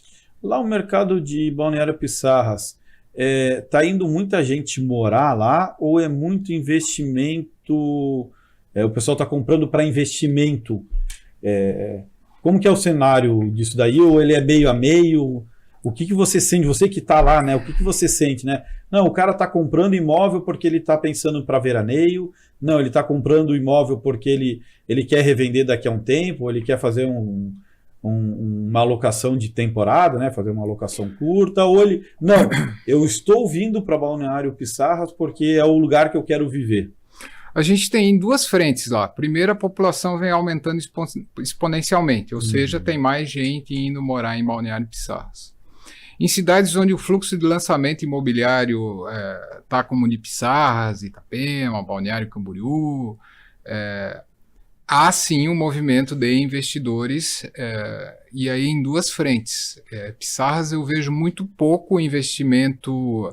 Lá o mercado de Balneário Pissarras, está indo muita gente morar lá ou é muito investimento, o pessoal está comprando para investimento? Como que é o cenário disso daí? Ou ele é meio a meio? O que você sente, você que está lá, né? O que você sente, né? Não, o cara está comprando imóvel porque ele está pensando para veraneio. Não, ele está comprando imóvel porque ele quer revender daqui a um tempo, ou ele quer fazer uma alocação de temporada, né? Fazer uma alocação curta, ou ele... Não, eu estou vindo para Balneário Pissarras porque é o lugar que eu quero viver. A gente tem duas frentes lá. Primeiro, a população vem aumentando exponencialmente, ou seja, tem mais gente indo morar em Balneário Pissarras. Em cidades onde o fluxo de lançamento imobiliário está como de Pissarras, Itapema, Balneário Camboriú, há sim um movimento de investidores, e aí em duas frentes. Pissarras eu vejo muito pouco investimento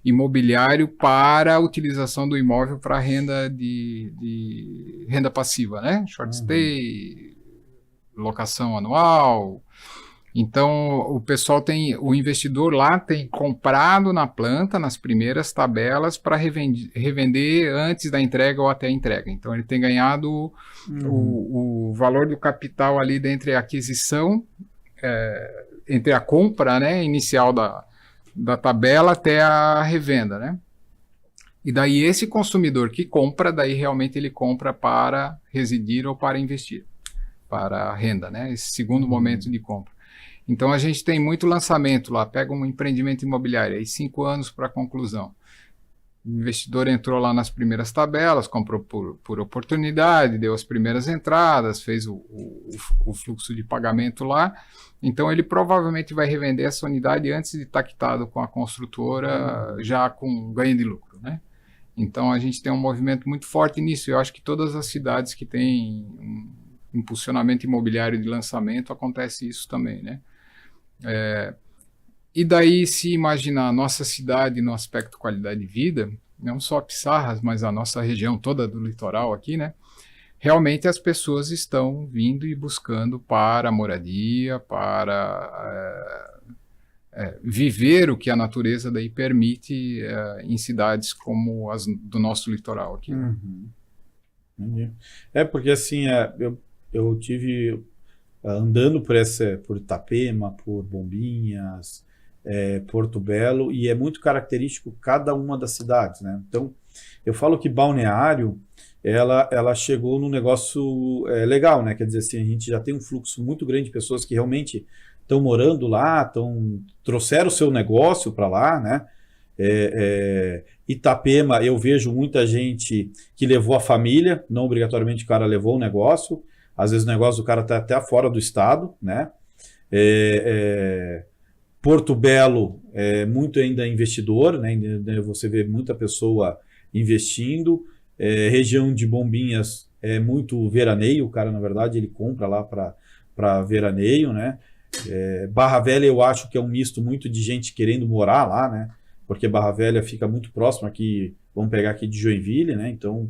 imobiliário para a utilização do imóvel para renda de renda passiva, né? Short stay, locação anual. Então, o investidor lá tem comprado na planta, nas primeiras tabelas, para revender antes da entrega ou até a entrega. Então, ele tem ganhado o valor do capital ali entre a aquisição, entre a compra, né, inicial da tabela até a revenda, né? E daí esse consumidor que compra, daí realmente ele compra para residir ou para investir, para renda, né? Esse segundo momento de compra. Então a gente tem muito lançamento lá, pega um empreendimento imobiliário, aí 5 anos para conclusão. O investidor entrou lá nas primeiras tabelas, comprou por oportunidade, deu as primeiras entradas, fez o fluxo de pagamento lá. Então, ele provavelmente vai revender essa unidade antes de estar quitado com a construtora, já com ganho de lucro, né? Então, a gente tem um movimento muito forte nisso. Eu acho que todas as cidades que têm um impulsionamento imobiliário de lançamento, acontece isso também, né? E daí, se imaginar a nossa cidade no aspecto qualidade de vida, não só Pissarras, mas a nossa região toda do litoral aqui, né? Realmente as pessoas estão vindo e buscando para a moradia, para viver o que a natureza daí permite em cidades como as do nosso litoral aqui. Entendi. Porque assim, eu tive andando por Itapema, por Bombinhas, Porto Belo, e é muito característico cada uma das cidades, né? Então, eu falo que Balneário, ela chegou num negócio legal, né? Quer dizer assim, a gente já tem um fluxo muito grande de pessoas que realmente estão morando lá, trouxeram o seu negócio para lá, né? Itapema, eu vejo muita gente que levou a família, não obrigatoriamente o cara levou o negócio, às vezes o negócio do cara está até fora do estado, né? Porto Belo é muito ainda investidor, né? Você vê muita pessoa investindo. Região de Bombinhas é muito veraneio, o cara na verdade ele compra lá para veraneio, né? Barra Velha eu acho que é um misto muito de gente querendo morar lá, né? Porque Barra Velha fica muito próximo aqui, vamos pegar aqui de Joinville, né? Então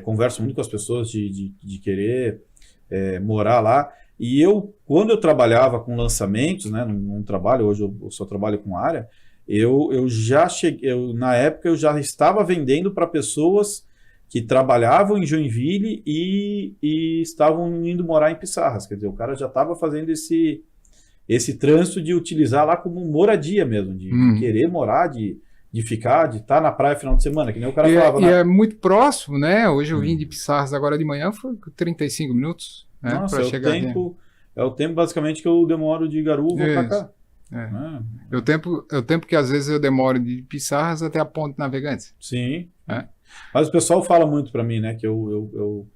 converso muito com as pessoas de querer morar lá. E quando eu trabalhava com lançamentos, né, num trabalho, hoje eu só trabalho com área, eu já cheguei, na época eu já estava vendendo para pessoas que trabalhavam em Joinville e estavam indo morar em Pissarras. Quer dizer, o cara já estava fazendo esse trânsito de utilizar lá como moradia mesmo, de querer morar, de ficar, de estar na praia final de semana, que nem o cara falava. E é muito próximo, né? Hoje eu vim de Pissarras agora de manhã, foi 35 minutos. Nossa, é o tempo basicamente que eu demoro de Garuva para cá. É o tempo que às vezes eu demoro de Pissarras até a Ponte Navegantes. Sim. Mas o pessoal fala muito para mim, né? Que eu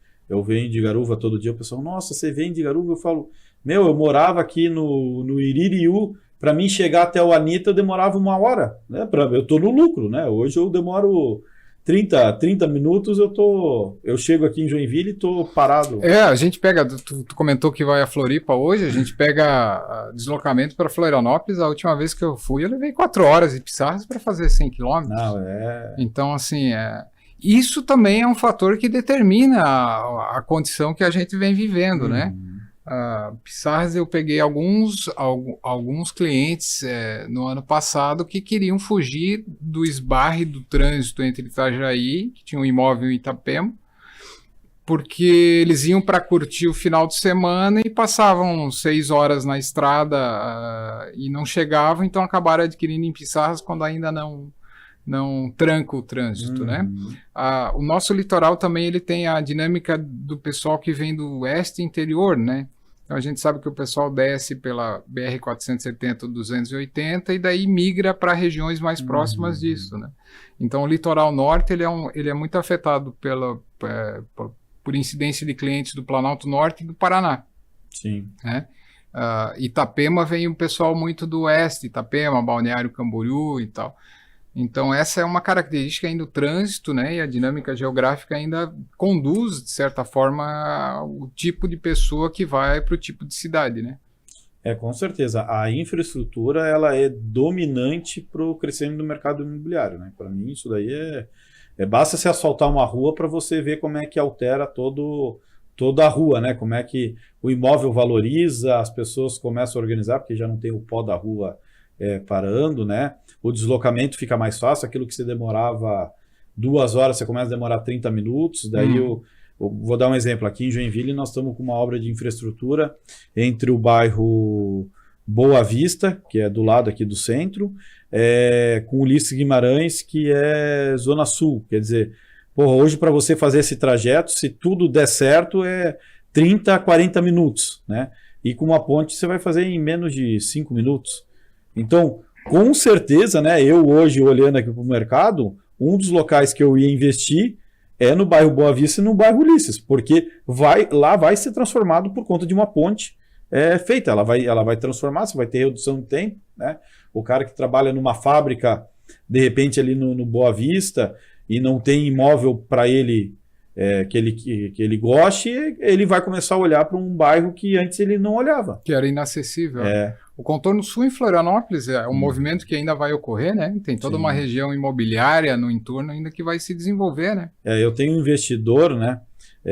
venho de Garuva todo dia. O pessoal, nossa, você vem de Garuva? Eu falo, eu morava aqui no Iririú. Para mim chegar até o Anitta eu demorava 1 hora. Né? Eu tô no lucro, né? Hoje eu demoro 30 minutos, eu chego aqui em Joinville e tô parado. A gente pega, tu comentou que vai a Floripa hoje, a gente pega deslocamento para Florianópolis. A última vez que eu fui, eu levei 4 horas de Pissarras para fazer 100 quilômetros. Então, assim, isso também é um fator que determina a condição que a gente vem vivendo, né? Pissarras, eu peguei alguns clientes no ano passado que queriam fugir do esbarre do trânsito entre Itajaí, que tinha um imóvel em Itapema, porque eles iam para curtir o final de semana e passavam 6 horas na estrada e não chegavam, então acabaram adquirindo em Pissarras quando ainda não tranca o trânsito, né? O nosso litoral também ele tem a dinâmica do pessoal que vem do oeste interior, né? Então a gente sabe que o pessoal desce pela BR-470, 280 e daí migra para regiões mais próximas disso, né? Então o litoral norte ele é muito afetado por incidência de clientes do Planalto Norte e do Paraná. Sim. Né? Itapema vem o pessoal muito do oeste, Itapema, Balneário Camboriú e tal. Então essa é uma característica ainda do trânsito, né? E a dinâmica geográfica ainda conduz, de certa forma, o tipo de pessoa que vai para o tipo de cidade, né? Com certeza. A infraestrutura ela é dominante para o crescimento do mercado imobiliário, né? Para mim isso daí basta se asfaltar uma rua para você ver como é que altera toda a rua, né? Como é que o imóvel valoriza, as pessoas começam a organizar, porque já não tem o pó da rua parando, né? O deslocamento fica mais fácil, aquilo que você demorava 2 horas, você começa a demorar 30 minutos, daí eu vou dar um exemplo, aqui em Joinville nós estamos com uma obra de infraestrutura entre o bairro Boa Vista, que é do lado aqui do centro, com o Ulisses Guimarães, que é Zona Sul, quer dizer, hoje para você fazer esse trajeto, se tudo der certo, 30 a 40 minutos, né? E com uma ponte você vai fazer em menos de 5 minutos. Então, com certeza, né, eu hoje olhando aqui para o mercado, um dos locais que eu ia investir é no bairro Boa Vista e no bairro Ulisses, porque lá vai ser transformado por conta de uma ponte feita. Ela vai transformar, você vai ter redução de tempo, né? O cara que trabalha numa fábrica, de repente ali no Boa Vista, e não tem imóvel para ele que ele goste, ele vai começar a olhar para um bairro que antes ele não olhava. Que era inacessível. O contorno sul em Florianópolis é um movimento que ainda vai ocorrer, né? Tem toda uma região imobiliária no entorno ainda que vai se desenvolver, né? Eu tenho um investidor, né?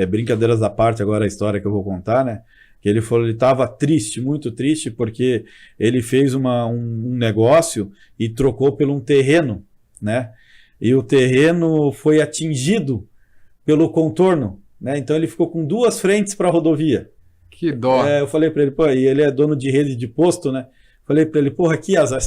Brincadeiras à parte, agora a história que eu vou contar, né? Que ele falou, ele estava triste, muito triste, porque ele fez um negócio e trocou por um terreno, né? E o terreno foi atingido pelo contorno, né? Então ele ficou com 2 frentes para a rodovia. Que dó. Eu falei para ele, e ele é dono de rede de posto, né? Falei para ele, que azar.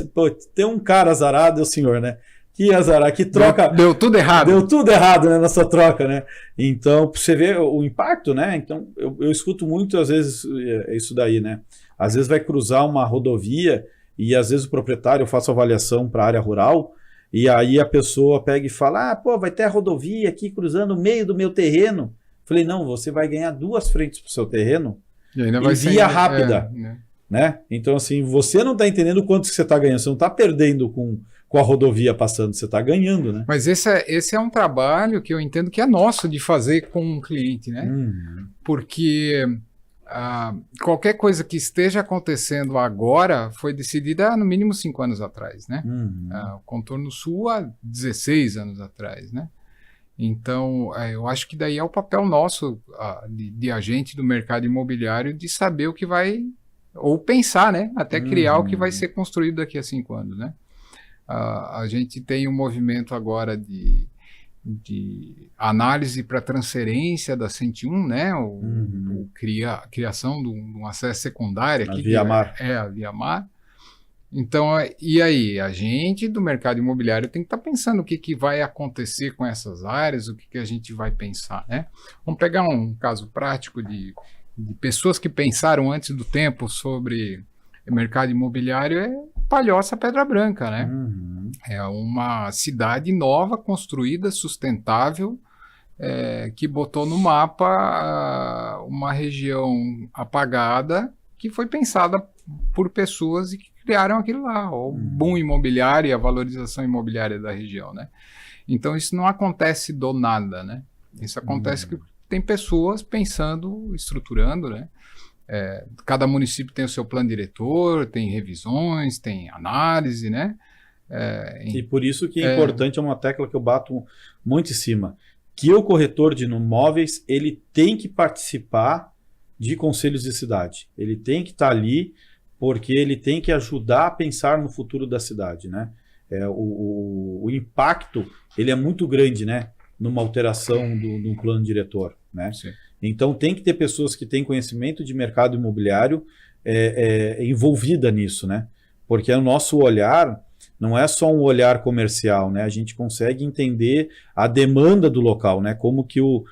Tem um cara azarado, é o senhor, né? Que azar, que troca. Deu tudo errado. Deu tudo errado, né, nessa troca, né? Então, pra você ver o impacto, né? Então, eu escuto muito, às vezes, isso daí, né? Às vezes vai cruzar uma rodovia e, às vezes, o proprietário faz avaliação para a área rural e aí a pessoa pega e fala, vai ter a rodovia aqui cruzando o meio do meu terreno. Falei, não, você vai ganhar 2 frentes pro seu terreno e ainda vai via rápida, né? Então, assim, você não está entendendo o quanto que você está ganhando, você não está perdendo com a rodovia passando, você está ganhando, né? Mas esse é um trabalho que eu entendo que é nosso de fazer com um cliente, né? Porque qualquer coisa que esteja acontecendo agora foi decidida há no mínimo 5 anos atrás, né? O Contorno Sul há 16 anos atrás, né? Então, eu acho que daí é o papel nosso de agente do mercado imobiliário de saber o que vai, ou pensar, né? Até criar o que vai ser construído daqui a 5 anos, né? A gente tem um movimento agora de análise para transferência da 101, né? A criação de um acesso secundário aqui. A Via Mar. A Via Mar. Então, e aí? A gente do mercado imobiliário tem que estar pensando o que vai acontecer com essas áreas, o que a gente vai pensar, né? Vamos pegar um caso prático de pessoas que pensaram antes do tempo sobre o mercado imobiliário, Palhoça Pedra Branca, né? É uma cidade nova, construída, sustentável, que botou no mapa uma região apagada que foi pensada por pessoas e que criaram aquilo lá, o boom imobiliário e a valorização imobiliária da região, né? Então isso não acontece do nada, né? Isso acontece que tem pessoas pensando, estruturando, né? Cada município tem o seu plano diretor, tem revisões, tem análise, né? E por isso que é importante, é uma tecla que eu bato muito em cima, que o corretor de imóveis, ele tem que participar de conselhos de cidade. Ele tem que estar ali porque ele tem que ajudar a pensar no futuro da cidade, né? O impacto, ele é muito grande, né? Numa alteração do plano diretor, né? Sim. Então tem que ter pessoas que têm conhecimento de mercado imobiliário envolvida nisso, né? Porque o nosso olhar não é só um olhar comercial, né? A gente consegue entender a demanda do local, né? Como que o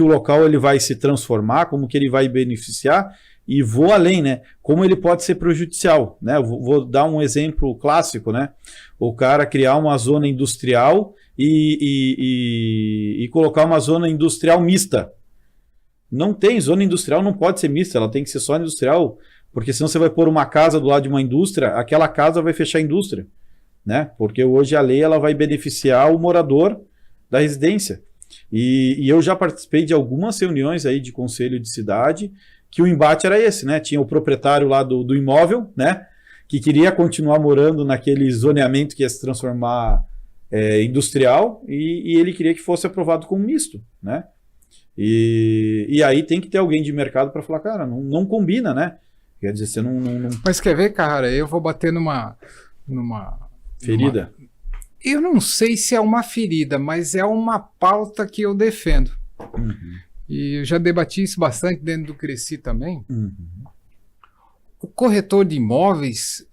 local ele vai se transformar, como que ele vai beneficiar E vou além, né? Como ele pode ser prejudicial, né? Eu vou dar um exemplo clássico, né? O cara criar uma zona industrial e colocar uma zona industrial mista. Não tem, zona industrial não pode ser mista, ela tem que ser só industrial, porque senão você vai pôr uma casa do lado de uma indústria, aquela casa vai fechar a indústria, né? Porque hoje a lei ela vai beneficiar o morador da residência. E eu já participei de algumas reuniões aí de conselho de cidade que o embate era esse, né? Tinha o proprietário lá do imóvel, né? Que queria continuar morando naquele zoneamento que ia se transformar industrial e ele queria que fosse aprovado como misto, né? E aí tem que ter alguém de mercado para falar, cara, não combina, né? Quer dizer, você não... Mas quer ver, cara, eu vou bater numa ferida? Eu não sei se é uma ferida, mas é uma pauta que eu defendo. Uhum. E eu já debati isso bastante dentro do Cresci também. Uhum. O corretor de imóveis,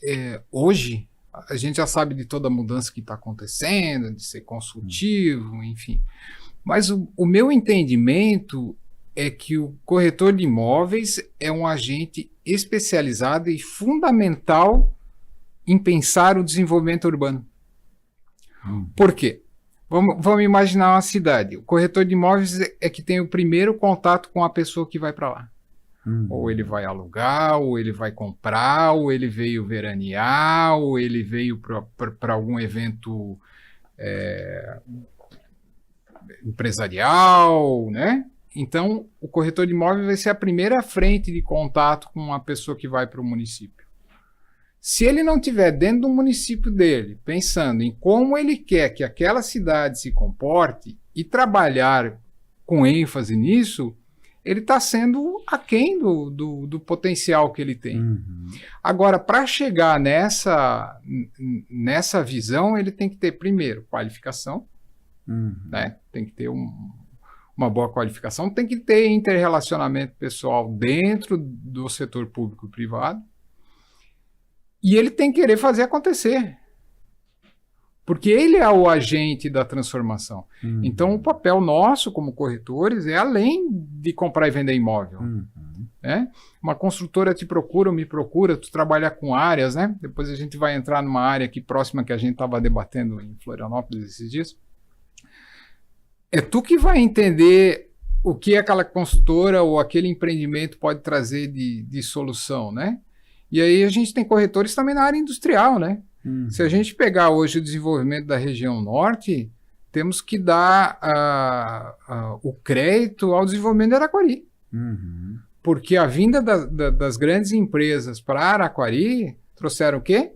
hoje, a gente já sabe de toda a mudança que está acontecendo, de ser consultivo, enfim. Mas o meu entendimento é que o corretor de imóveis é um agente especializado e fundamental em pensar o desenvolvimento urbano. Por quê? Vamos imaginar uma cidade. O corretor de imóveis é que tem o primeiro contato com a pessoa que vai para lá. Ou ele vai alugar, ou ele vai comprar, ou ele veio veranear, ou ele veio para algum evento empresarial, né? Então, o corretor de imóveis vai ser a primeira frente de contato com a pessoa que vai para o município. Se ele não estiver dentro do município dele, pensando em como ele quer que aquela cidade se comporte e trabalhar com ênfase nisso, ele está sendo aquém do potencial que ele tem. Agora, para chegar nessa visão, ele tem que ter, primeiro, qualificação, né? Tem que ter uma boa qualificação, tem que ter interrelacionamento pessoal dentro do setor público e privado, e ele tem que querer fazer acontecer. Porque ele é o agente da transformação. Então, o papel nosso como corretores é além de comprar e vender imóvel. Né? Uma construtora te procura ou me procura, tu trabalha com áreas, né? Depois a gente vai entrar numa área aqui próxima que a gente estava debatendo em Florianópolis esses dias. É tu que vai entender o que aquela construtora ou aquele empreendimento pode trazer de solução, né? E aí a gente tem corretores também na área industrial, né? Se a gente pegar hoje o desenvolvimento da região norte, temos que dar o crédito ao desenvolvimento de Araquari. Porque a vinda das grandes empresas para Araquari trouxeram o quê?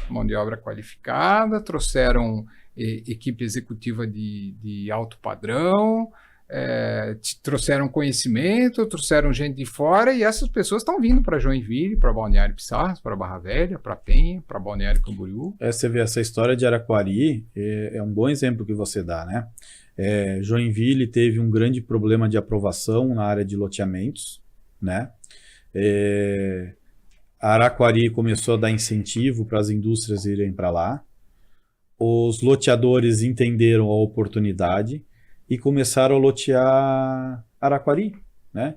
Mão de obra qualificada, trouxeram equipe executiva de alto padrão, trouxeram conhecimento, trouxeram gente de fora, e essas pessoas estão vindo para Joinville, para Balneário Pissarras, para Barra Velha, para Penha, para Balneário Camboriú. Você vê essa história de Araquari, é um bom exemplo que você dá, né? Joinville teve um grande problema de aprovação na área de loteamentos, né? Araquari começou a dar incentivo para as indústrias irem para lá. Os loteadores entenderam a oportunidade e começaram a lotear Araquari, né?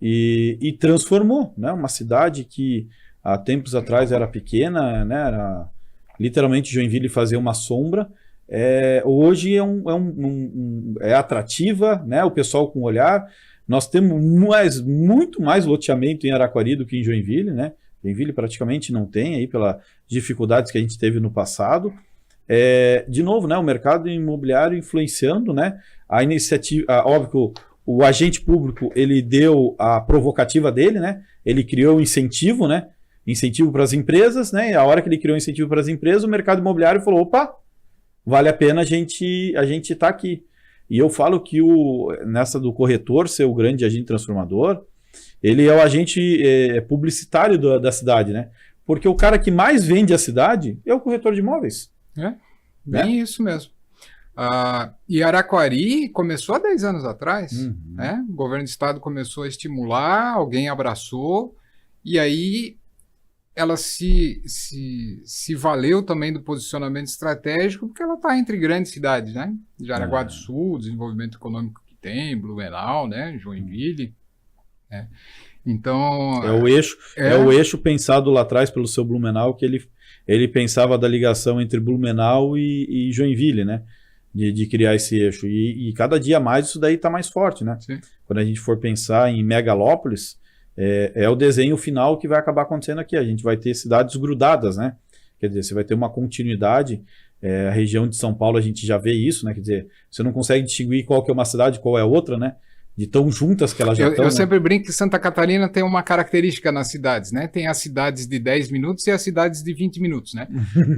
E transformou, né? Uma cidade que há tempos atrás era pequena, né? Era literalmente Joinville fazia uma sombra. Hoje é atrativa, né? O pessoal com olhar. Nós temos muito mais loteamento em Araquari do que em Joinville, né? Joinville praticamente não tem aí pelas dificuldades que a gente teve no passado. De novo, né, o mercado imobiliário influenciando, né, a iniciativa, óbvio que o agente público ele deu a provocativa dele, né, ele criou um incentivo, né, incentivo para as empresas, né, e a hora que ele criou um incentivo para as empresas, o mercado imobiliário falou, opa, vale a pena a gente tá aqui. E eu falo que nessa do corretor ser o grande agente transformador, ele é o agente publicitário da cidade, né, porque o cara que mais vende a cidade é o corretor de imóveis. Bem isso mesmo. E Araquari começou há 10 anos atrás, né? O governo do estado começou a estimular, alguém abraçou, e aí ela se valeu também do posicionamento estratégico, porque ela está entre grandes cidades, né? Jaraguá do Sul, desenvolvimento econômico que tem, Blumenau, né? Joinville, né? Então... É o eixo pensado lá atrás pelo seu Blumenau, que ele pensava da ligação entre Blumenau e Joinville, né? De criar esse eixo. E cada dia mais isso daí está mais forte, né? Sim. Quando a gente for pensar em megalópolis, é o desenho final que vai acabar acontecendo aqui. A gente vai ter cidades grudadas, né? Quer dizer, você vai ter uma continuidade. A região de São Paulo a gente já vê isso, né? Quer dizer, você não consegue distinguir qual que é uma cidade e qual é a outra, né? De tão juntas que elas já estão. Eu né? sempre brinco que Santa Catarina tem uma característica nas cidades, né? Tem as cidades de 10 minutos e as cidades de 20 minutos, né?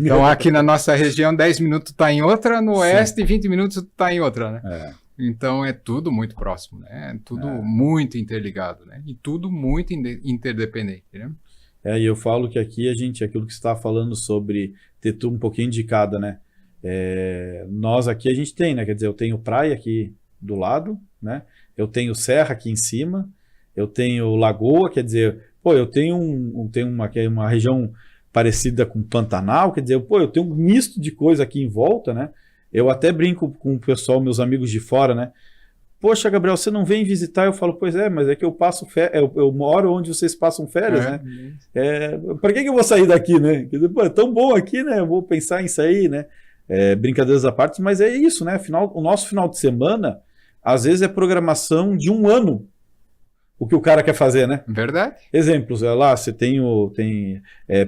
Então aqui na nossa região 10 minutos está em outra, no oeste 20 minutos está em outra, né? Então é tudo muito próximo, né? É tudo muito interligado, né? E tudo muito interdependente, né? E eu falo que aqui aquilo que você está falando sobre ter tudo um pouquinho de cada, né? Nós aqui a gente tem, né? Quer dizer, eu tenho praia aqui do lado, né? Eu tenho serra aqui em cima, eu tenho lagoa, quer dizer, eu tenho uma região parecida com Pantanal, quer dizer, eu tenho um misto de coisa aqui em volta, né? Eu até brinco com o pessoal, meus amigos de fora, né? Poxa, Gabriel, você não vem visitar? Eu falo, pois mas é que eu passo eu moro onde vocês passam férias, né? Para que eu vou sair daqui, né? Quer dizer, é tão bom aqui, né? Eu vou pensar em sair, né? Brincadeiras à parte, mas é isso, né? O nosso final de semana, às vezes é programação de um ano, o que o cara quer fazer, né? Verdade. Exemplos, lá você tem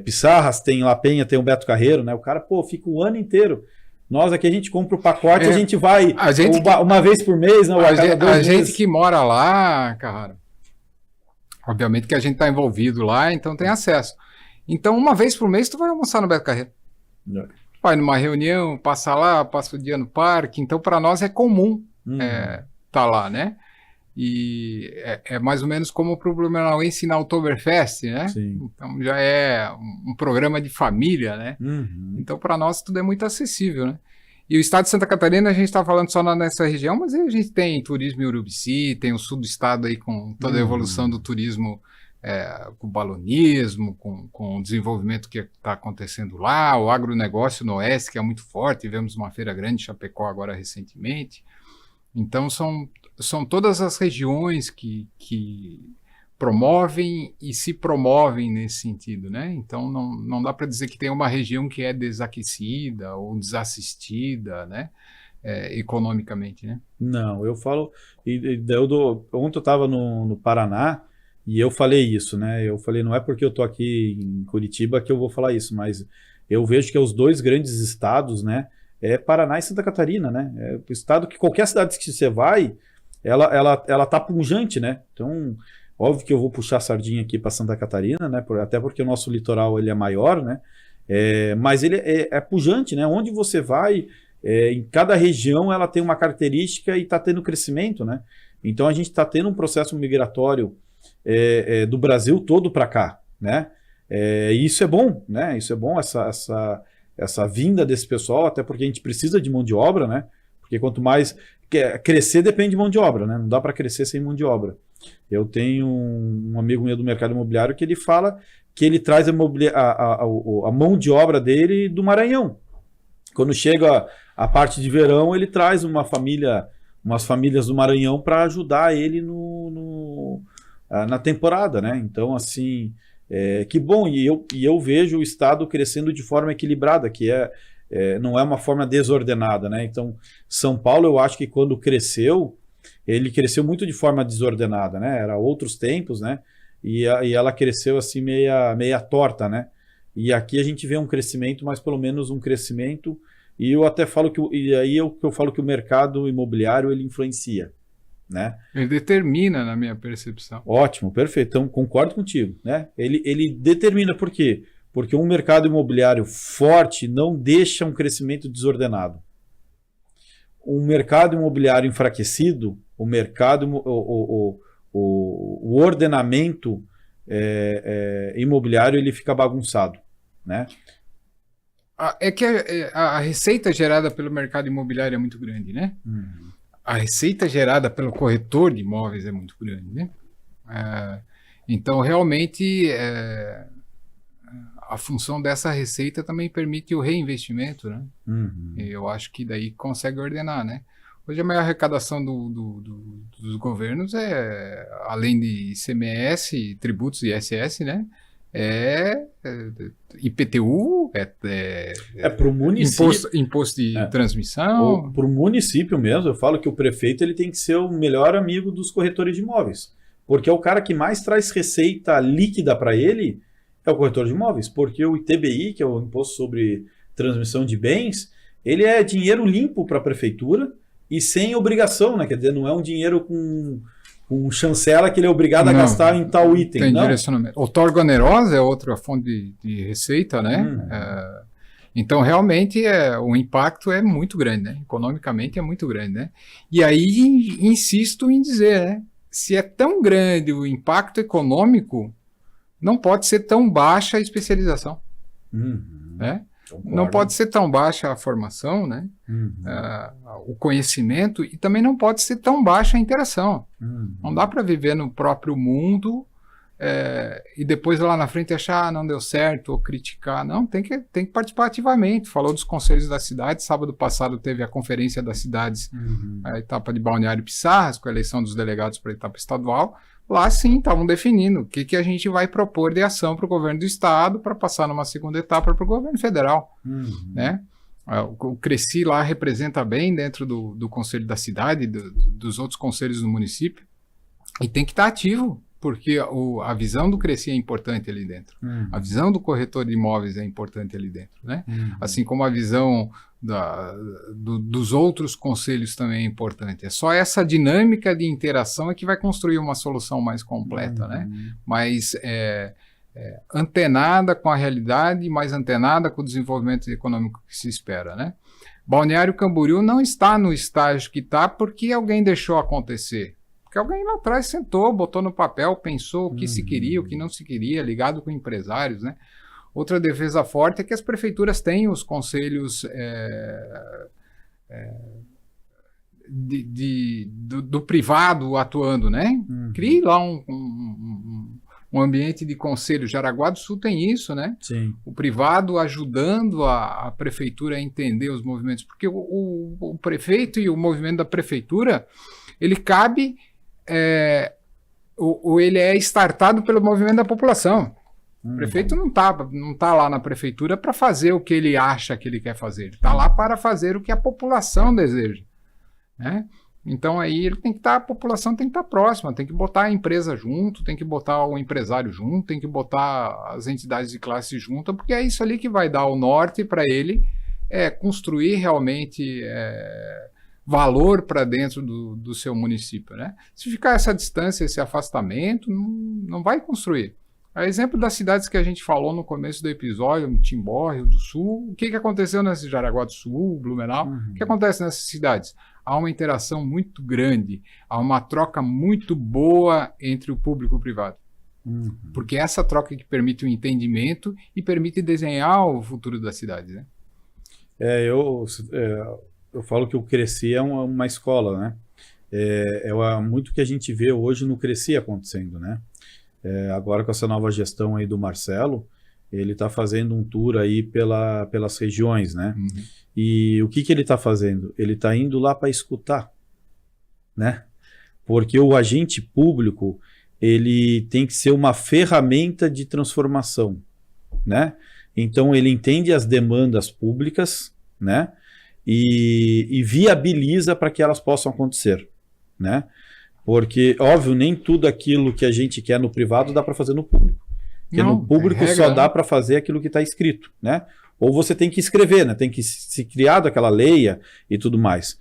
Pissarras, tem La Penha, tem o Beto Carreiro, né? O cara, fica o ano inteiro. Nós aqui a gente compra o pacote, a gente vai uma vez por mês, não, a gente que mora lá, cara, obviamente que a gente está envolvido lá, então tem acesso. Então, uma vez por mês tu vai almoçar no Beto Carreiro. Vai numa reunião, passa lá, passa o dia no parque. Então, para nós é comum tá lá, né? E é mais ou menos como para o Blumenauense na Oktoberfest, né? Sim. Então já é um programa de família, né? Uhum. Então para nós tudo é muito acessível, né? E o estado de Santa Catarina a gente está falando só nessa região, mas a gente tem turismo em Urubici, tem o sul do estado aí com toda a evolução do turismo, com o balonismo, com o desenvolvimento que está acontecendo lá, o agronegócio no oeste que é muito forte, tivemos uma feira grande em Chapecó agora recentemente. Então são todas as regiões que promovem e se promovem nesse sentido, né? Então não dá para dizer que tem uma região que é desaquecida ou desassistida, né? Economicamente, né? Não, eu falo... Ontem eu estava no Paraná e eu falei isso, né? Eu falei, não é porque eu estou aqui em Curitiba que eu vou falar isso, mas eu vejo que os dois grandes estados, né? Paraná e Santa Catarina, né? É o estado que qualquer cidade que você vai, ela tá pujante, né? Então, óbvio que eu vou puxar a sardinha aqui para Santa Catarina, né? Até porque o nosso litoral ele é maior, né? Mas ele é pujante, né? Onde você vai, em cada região ela tem uma característica e está tendo crescimento, né? Então a gente está tendo um processo migratório do Brasil todo para cá, né? E isso é bom, né? Isso é bom, essa vinda desse pessoal, até porque a gente precisa de mão de obra, né? Porque quanto mais... Crescer depende de mão de obra, né? Não dá para crescer sem mão de obra. Eu tenho um amigo meu do mercado imobiliário que ele fala que ele traz a mão de obra dele do Maranhão. Quando chega a parte de verão, ele traz umas famílias do Maranhão para ajudar ele na temporada, né? Então, assim... que bom, e eu vejo o estado crescendo de forma equilibrada, que não é uma forma desordenada, né? Então, São Paulo, eu acho que quando cresceu, ele cresceu muito de forma desordenada, né? Era outros tempos, né? E ela cresceu assim meia torta, né? E aqui a gente vê um crescimento, mas pelo menos um crescimento, e eu até falo eu falo que o mercado imobiliário ele influencia, né? Ele determina, na minha percepção. Ótimo, perfeito. Então, concordo contigo, né? Ele determina por quê? Porque um mercado imobiliário forte não deixa um crescimento desordenado. Um mercado imobiliário enfraquecido, o ordenamento imobiliário ele fica bagunçado, né? É que a receita gerada pelo mercado imobiliário é muito grande, né? A receita gerada pelo corretor de imóveis é muito grande, né? Então, realmente, a função dessa receita também permite o reinvestimento, né? Eu acho que daí consegue ordenar, né? Hoje a maior arrecadação dos governos além de ICMS, tributos e ISS, né? IPTU, para o município. Imposto de transmissão. Para o município mesmo, eu falo que o prefeito ele tem que ser o melhor amigo dos corretores de imóveis. Porque é o cara que mais traz receita líquida para ele, é o corretor de imóveis. Porque o ITBI, que é o Imposto sobre Transmissão de Bens, ele é dinheiro limpo para a prefeitura e sem obrigação, né? Quer dizer, não é um dinheiro com chancela que ele é obrigado a gastar em tal item. Tem direcionamento. Outorga onerosa é outra fonte de receita, né? Então, realmente, o impacto é muito grande, né? Economicamente é muito grande, né? E aí, insisto em dizer, né? Se é tão grande o impacto econômico, não pode ser tão baixa a especialização, né? Não pode ser tão baixa a formação, né? O conhecimento, e também não pode ser tão baixa a interação. Não dá para viver no próprio mundo e depois lá na frente achar não deu certo ou criticar. Não, tem que participar ativamente. Falou dos conselhos da cidade. Sábado passado teve a conferência das cidades, a etapa de Balneário Pissarras, com a eleição dos delegados para a etapa estadual. Lá sim estavam definindo o que a gente vai propor de ação para o governo do estado para passar numa segunda etapa para o governo federal, né? O Cresci lá representa bem dentro do conselho da cidade, dos outros conselhos do município, e tem que estar ativo, porque a visão do Cresci é importante ali dentro, a visão do corretor de imóveis é importante ali dentro, né? Assim como a visão dos outros conselhos também é importante. É só essa dinâmica de interação é que vai construir uma solução mais completa, né? Mais antenada com a realidade, mais antenada com o desenvolvimento econômico que se espera, né? Balneário Camboriú não está no estágio que está porque alguém deixou acontecer. Porque alguém lá atrás sentou, botou no papel, pensou o que se queria, o que não se queria, ligado com empresários, né? Outra defesa forte é que as prefeituras têm os conselhos do privado atuando, né? Crie lá um ambiente de conselho. Jaraguá do Sul tem isso, né? Sim. O privado ajudando a prefeitura a entender os movimentos. Porque o prefeito e o movimento da prefeitura, ele cabe, ou ele é startado pelo movimento da população. O prefeito não tá lá na prefeitura para fazer o que ele acha que ele quer fazer. Ele está lá para fazer o que a população deseja, né? Então aí a população tem que estar próxima, tem que botar a empresa junto, tem que botar o empresário junto, tem que botar as entidades de classe junto, porque é isso ali que vai dar o norte para ele construir realmente valor para dentro do seu município, né? Se ficar essa distância, esse afastamento, não vai construir. A exemplo das cidades que a gente falou no começo do episódio, Timbó, Rio do Sul, o que aconteceu nesse Jaraguá do Sul, Blumenau? O que acontece nessas cidades? Há uma interação muito grande, há uma troca muito boa entre o público e o privado. Porque é essa troca que permite o entendimento e permite desenhar o futuro da cidade, né? Eu falo que o Cresci é uma escola, né? Muito que a gente vê hoje no Cresci acontecendo, né? Agora com essa nova gestão aí do Marcelo, ele está fazendo um tour aí pelas regiões, né? E o que ele está fazendo? Ele está indo lá para escutar, né? Porque o agente público, ele tem que ser uma ferramenta de transformação, né? Então ele entende as demandas públicas, né? E viabiliza para que elas possam acontecer, né? Porque, óbvio, nem tudo aquilo que a gente quer no privado dá para fazer no público. Porque no público só dá para fazer aquilo que está escrito, né? Ou você tem que escrever, né? Tem que se criar daquela lei e tudo mais.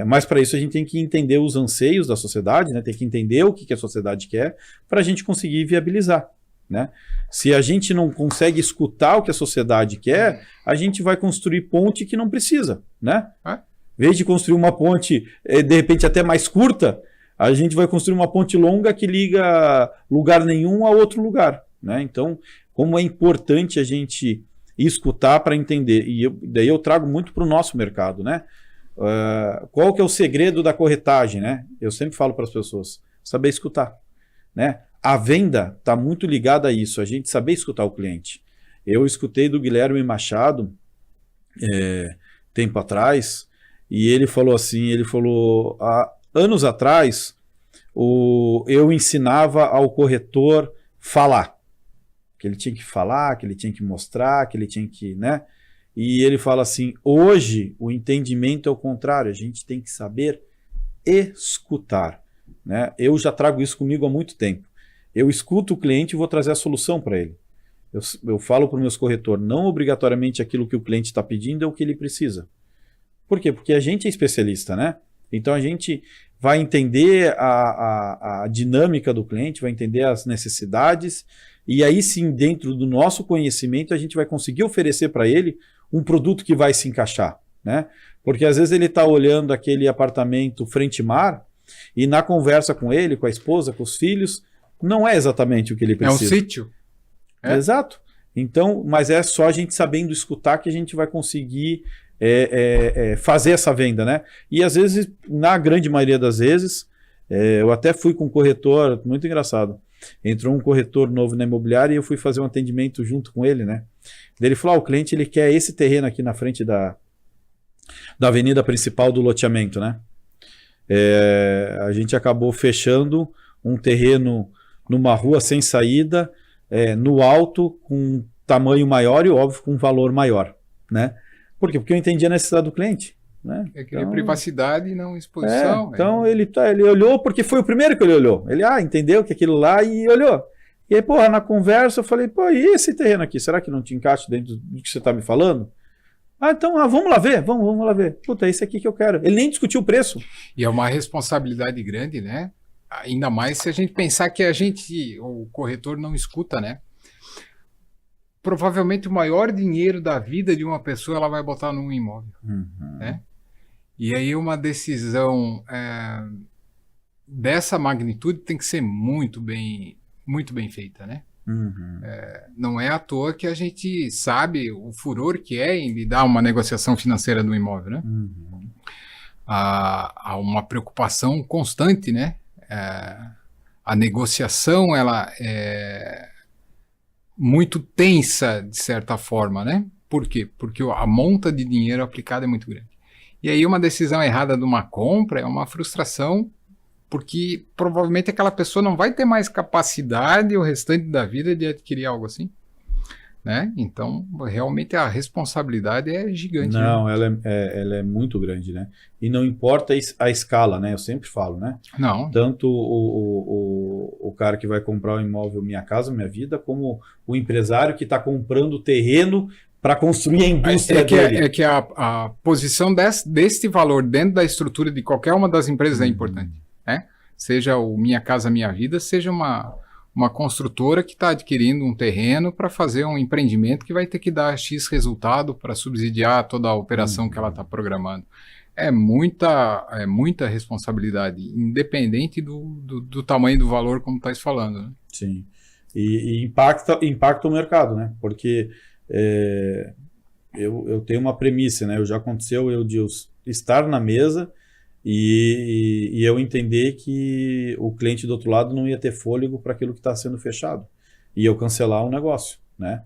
Mas para isso a gente tem que entender os anseios da sociedade, né? Tem que entender o que a sociedade quer para a gente conseguir viabilizar, né? Se a gente não consegue escutar o que a sociedade quer, a gente vai construir ponte que não precisa, né? Em vez de construir uma ponte, de repente, até mais curta, a gente vai construir uma ponte longa que liga lugar nenhum a outro lugar, né? Então, como é importante a gente escutar para entender. E daí eu trago muito para o nosso mercado, né? Qual que é o segredo da corretagem, né? Eu sempre falo para as pessoas, saber escutar, né? A venda está muito ligada a isso, a gente saber escutar o cliente. Eu escutei do Guilherme Machado, tempo atrás, e ele falou assim, há anos atrás, eu ensinava ao corretor falar, que ele tinha que falar, que ele tinha que mostrar, que ele tinha que, né? E ele fala assim, hoje o entendimento é o contrário, a gente tem que saber escutar, né? Eu já trago isso comigo há muito tempo. Eu escuto o cliente e vou trazer a solução para ele. Eu falo para os meus corretores, não obrigatoriamente aquilo que o cliente está pedindo é o que ele precisa. Por quê? Porque a gente é especialista, né? Então a gente vai entender a dinâmica do cliente, vai entender as necessidades, e aí sim, dentro do nosso conhecimento, a gente vai conseguir oferecer para ele um produto que vai se encaixar, né? Porque às vezes ele está olhando aquele apartamento frente-mar e na conversa com ele, com a esposa, com os filhos, não é exatamente o que ele precisa. É um sítio. É? Exato. Então, mas é só a gente sabendo escutar que a gente vai conseguir fazer essa venda, né? E às vezes, na grande maioria das vezes, eu até fui com um corretor, muito engraçado. Entrou um corretor novo na imobiliária e eu fui fazer um atendimento junto com ele, né? Ele falou, o cliente ele quer esse terreno aqui na frente da avenida principal do loteamento, né? A gente acabou fechando um terreno numa rua sem saída, no alto, com um tamanho maior e, óbvio, com um valor maior, né? Por quê? Porque eu entendi a necessidade do cliente. Né? Queria privacidade e não exposição. Então ele olhou, porque foi o primeiro que ele olhou. Ele entendeu que aquilo lá e olhou. E aí, porra, na conversa eu falei, pô, e esse terreno aqui? Será que não te encaixa dentro do que você está me falando? Então, vamos lá ver, vamos lá ver. Puta, é esse aqui que eu quero. Ele nem discutiu o preço. E é uma responsabilidade grande, né? Ainda mais se a gente pensar que o corretor não escuta, né? Provavelmente o maior dinheiro da vida de uma pessoa ela vai botar num imóvel, né? E aí uma decisão dessa magnitude tem que ser muito bem feita, né? Não é à toa que a gente sabe o furor que é em lidar uma negociação financeira do imóvel, né? Há uma preocupação constante, né? A negociação ela é muito tensa, de certa forma, né? Por quê? Porque a monta de dinheiro aplicada é muito grande. E aí uma decisão errada de uma compra é uma frustração, porque provavelmente aquela pessoa não vai ter mais capacidade o restante da vida de adquirir algo assim, né? Então, realmente a responsabilidade é gigante. Não, né? ela é muito grande, né? E não importa a escala, né? Eu sempre falo, né? Não. Tanto o cara que vai comprar o imóvel Minha Casa Minha Vida, como o empresário que está comprando o terreno para construir a indústria dele. É que a posição deste valor dentro da estrutura de qualquer uma das empresas é importante, né? Seja o Minha Casa Minha Vida, seja uma construtora que está adquirindo um terreno para fazer um empreendimento que vai ter que dar X resultado para subsidiar toda a operação que ela está programando. É muita responsabilidade, independente do tamanho do valor, como está falando, né? Sim. E impacta o mercado, né? Porque eu tenho uma premissa, né? Já aconteceu eu de estar na mesa e eu entender que o cliente do outro lado não ia ter fôlego para aquilo que está sendo fechado. E eu cancelar o negócio, né?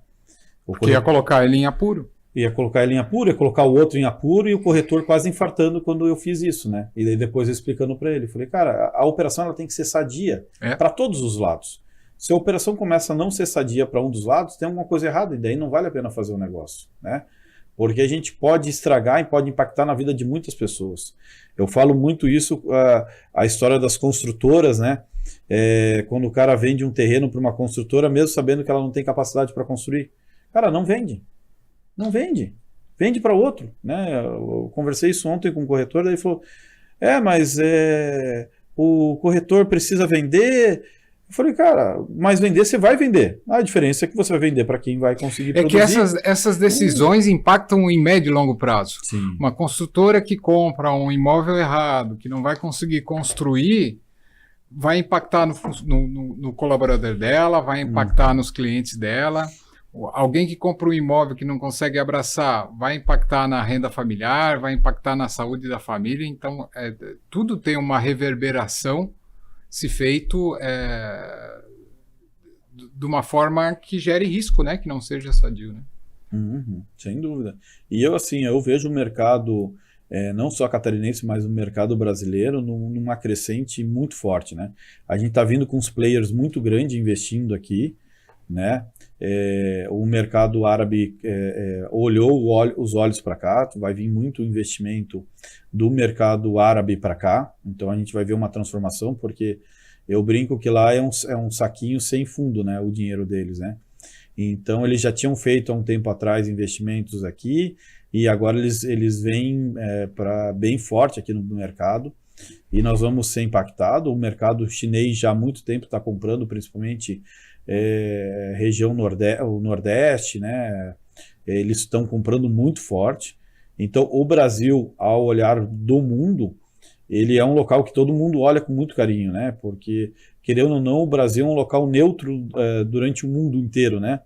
Porque ia colocar ele em apuro. Ia colocar ele em apuro, ia colocar o outro em apuro e o corretor quase infartando quando eu fiz isso, né? E daí depois eu explicando para ele. Falei, cara, a operação ela tem que ser sadia para todos os lados. Se a operação começa a não ser sadia para um dos lados, tem alguma coisa errada e daí não vale a pena fazer o negócio, né? Porque a gente pode estragar e pode impactar na vida de muitas pessoas. Eu falo muito isso, a história das construtoras, né? Quando o cara vende um terreno para uma construtora, mesmo sabendo que ela não tem capacidade para construir. Cara, não vende. Não vende. Vende para outro, né? Eu conversei isso ontem com o corretor, daí ele falou, mas o corretor precisa vender. Eu falei, cara, mas vender você vai vender. A diferença é que você vai vender para quem vai conseguir produzir. É que essas decisões impactam em médio e longo prazo. Sim. Uma construtora que compra um imóvel errado, que não vai conseguir construir, vai impactar no colaborador dela, vai impactar nos clientes dela. Alguém que compra um imóvel que não consegue abraçar, vai impactar na renda familiar, vai impactar na saúde da família. Então, tudo tem uma reverberação se feito de uma forma que gere risco, né? Que não seja sadio, né? Sem dúvida. E eu vejo o mercado não só catarinense, mas no mercado brasileiro, numa crescente muito forte, né? A gente está vindo com uns players muito grandes investindo aqui, né? O mercado árabe olhou os olhos para cá, vai vir muito investimento do mercado árabe para cá, então a gente vai ver uma transformação, porque eu brinco que lá é um saquinho sem fundo, né? O dinheiro deles, né? Então eles já tinham feito há um tempo atrás investimentos aqui, e agora eles vêm bem forte aqui no mercado, e nós vamos ser impactados. O mercado chinês já há muito tempo está comprando, principalmente região Nordeste, né? Eles estão comprando muito forte. Então o Brasil, ao olhar do mundo, ele é um local que todo mundo olha com muito carinho, né? Porque, querendo ou não, o Brasil é um local neutro durante o mundo inteiro, né?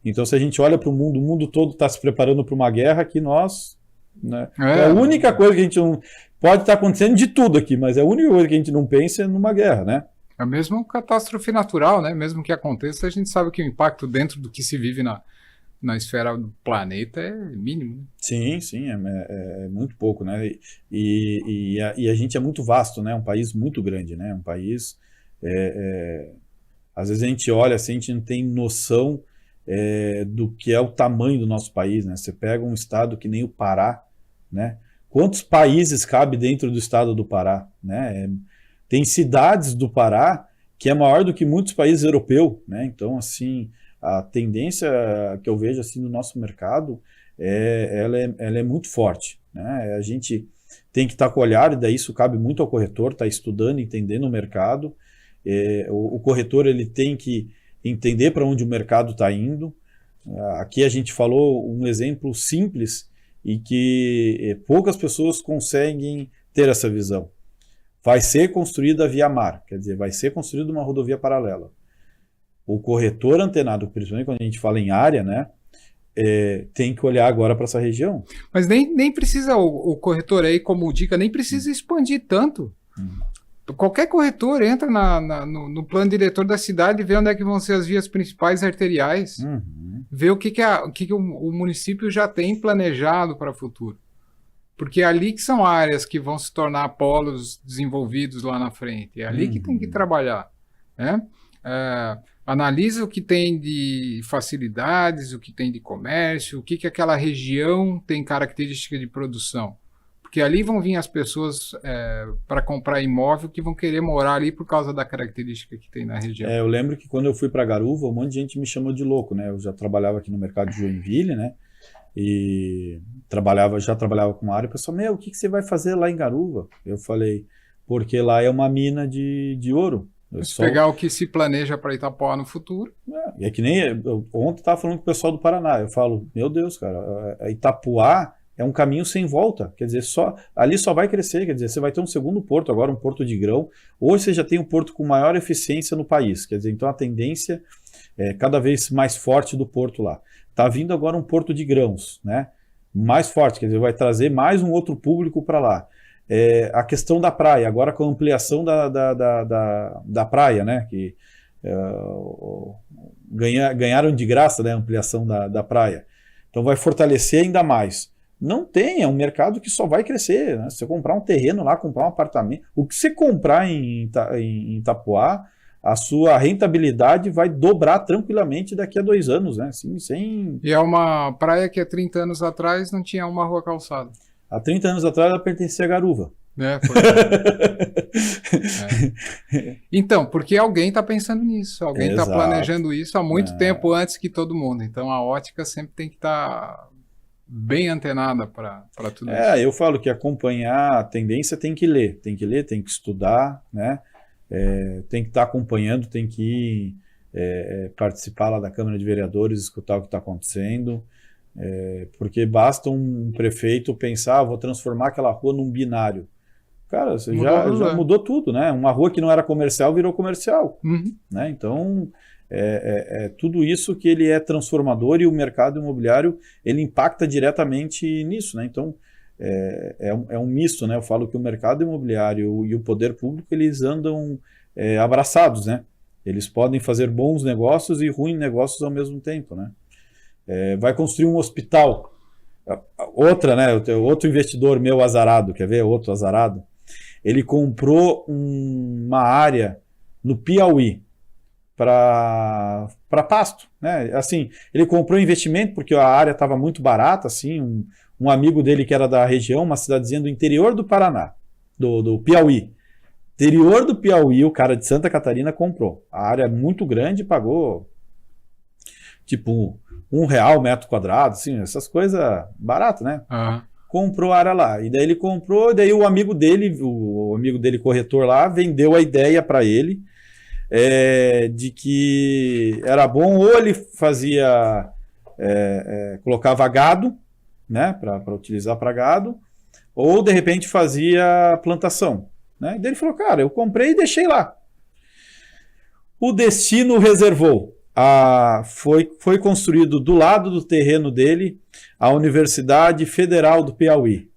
Então, se a gente olha para o mundo todo está se preparando para uma guerra, que nós... Né? É a única coisa que a gente não... Pode estar acontecendo de tudo aqui, mas a única coisa que a gente não pensa é numa guerra, né? É mesmo catástrofe natural, né? Mesmo que aconteça, a gente sabe que o impacto dentro do que se vive na esfera do planeta é mínimo. Né? Sim, é muito pouco, né? E a gente é muito vasto, né? Um país muito grande, né? Um país... às vezes a gente olha assim, a gente não tem noção do que é o tamanho do nosso país, né? Você pega um estado que nem o Pará, né? Quantos países cabe dentro do estado do Pará, né? Tem cidades do Pará que é maior do que muitos países europeus, né? Então, assim, a tendência que eu vejo assim no nosso mercado ela é muito forte, né? A gente tem que estar com o olhar, e daí isso cabe muito ao corretor, estar estudando, entendendo o mercado. O corretor ele tem que entender para onde o mercado está indo. Aqui a gente falou um exemplo simples e que poucas pessoas conseguem ter essa visão. Vai ser construída via mar, quer dizer, vai ser construída uma rodovia paralela. O corretor antenado, principalmente quando a gente fala em área, né, tem que olhar agora para essa região. Mas nem precisa, o corretor aí, como dica, nem precisa expandir tanto. Qualquer corretor entra no plano diretor da cidade e vê onde é que vão ser as vias principais arteriais. Vê o que o município já tem planejado para o futuro. Porque é ali que são áreas que vão se tornar polos desenvolvidos lá na frente. É ali que tem que trabalhar. Né? Analisa o que tem de facilidades, o que tem de comércio, o que aquela região tem característica de produção. Porque ali vão vir as pessoas para comprar imóvel que vão querer morar ali por causa da característica que tem na região. Eu lembro que quando eu fui para Garuva, um monte de gente me chamou de louco, né? Eu já trabalhava aqui no mercado de Joinville, né? E já trabalhava com área. O pessoal, o que você vai fazer lá em Garuva? Eu falei, porque lá é uma mina de ouro. Pegar o que se planeja para Itapoá no futuro. É que nem ontem estava falando com o pessoal do Paraná. Eu falo, meu Deus, cara, Itapoá é um caminho sem volta, quer dizer, ali só vai crescer, quer dizer, você vai ter um segundo porto agora, um porto de grão, hoje você já tem um porto com maior eficiência no país, quer dizer, então a tendência é cada vez mais forte do porto lá. Está vindo agora um porto de grãos, né? Mais forte, quer dizer, vai trazer mais um outro público para lá. A questão da praia, agora com a ampliação da praia, né? Que ganharam de graça, né, a ampliação da praia. Então vai fortalecer ainda mais. Não tem, é um mercado que só vai crescer, né? Se você comprar um terreno lá, comprar um apartamento, o que você comprar em Itapoá, a sua rentabilidade vai dobrar tranquilamente daqui a 2 anos, né? Assim, E é uma praia que há 30 anos atrás não tinha uma rua calçada. Há 30 anos atrás ela pertencia a Garuva. Então, porque alguém está pensando nisso, alguém está planejando isso há muito tempo antes que todo mundo. Então a ótica sempre tem que estar bem antenada para tudo isso. Eu falo que acompanhar a tendência tem que ler, tem que estudar, né? Tem que estar acompanhando, tem que participar lá da Câmara de Vereadores, escutar o que está acontecendo, porque basta um prefeito pensar, vou transformar aquela rua num binário. Cara, você já mudou tudo, né? Uma rua que não era comercial virou comercial, né? Então, tudo isso que ele é transformador, e o mercado imobiliário ele impacta diretamente nisso, né? Então, é um misto, né? Eu falo que o mercado imobiliário e o poder público eles andam abraçados, né? Eles podem fazer bons negócios e ruins negócios ao mesmo tempo, né? Vai construir um hospital. Outra, né? Outro investidor meu azarado, quer ver? Outro azarado. Ele comprou uma área no Piauí para pasto, né? Assim, ele comprou investimento porque a área estava muito barata, assim, um amigo dele que era da região, uma cidadezinha do interior do Paraná, do Piauí. Interior do Piauí, o cara de Santa Catarina comprou. A área é muito grande, pagou tipo R$1 metro quadrado, assim, essas coisas baratas, né? Comprou a área lá. E daí ele comprou, daí o amigo dele corretor lá, vendeu a ideia para ele de que era bom, ou ele fazia, colocava gado, né, para utilizar para gado, ou de repente fazia plantação. Né? E daí ele falou, cara, eu comprei e deixei lá. O destino reservou. Foi construído do lado do terreno dele a Universidade Federal do Piauí.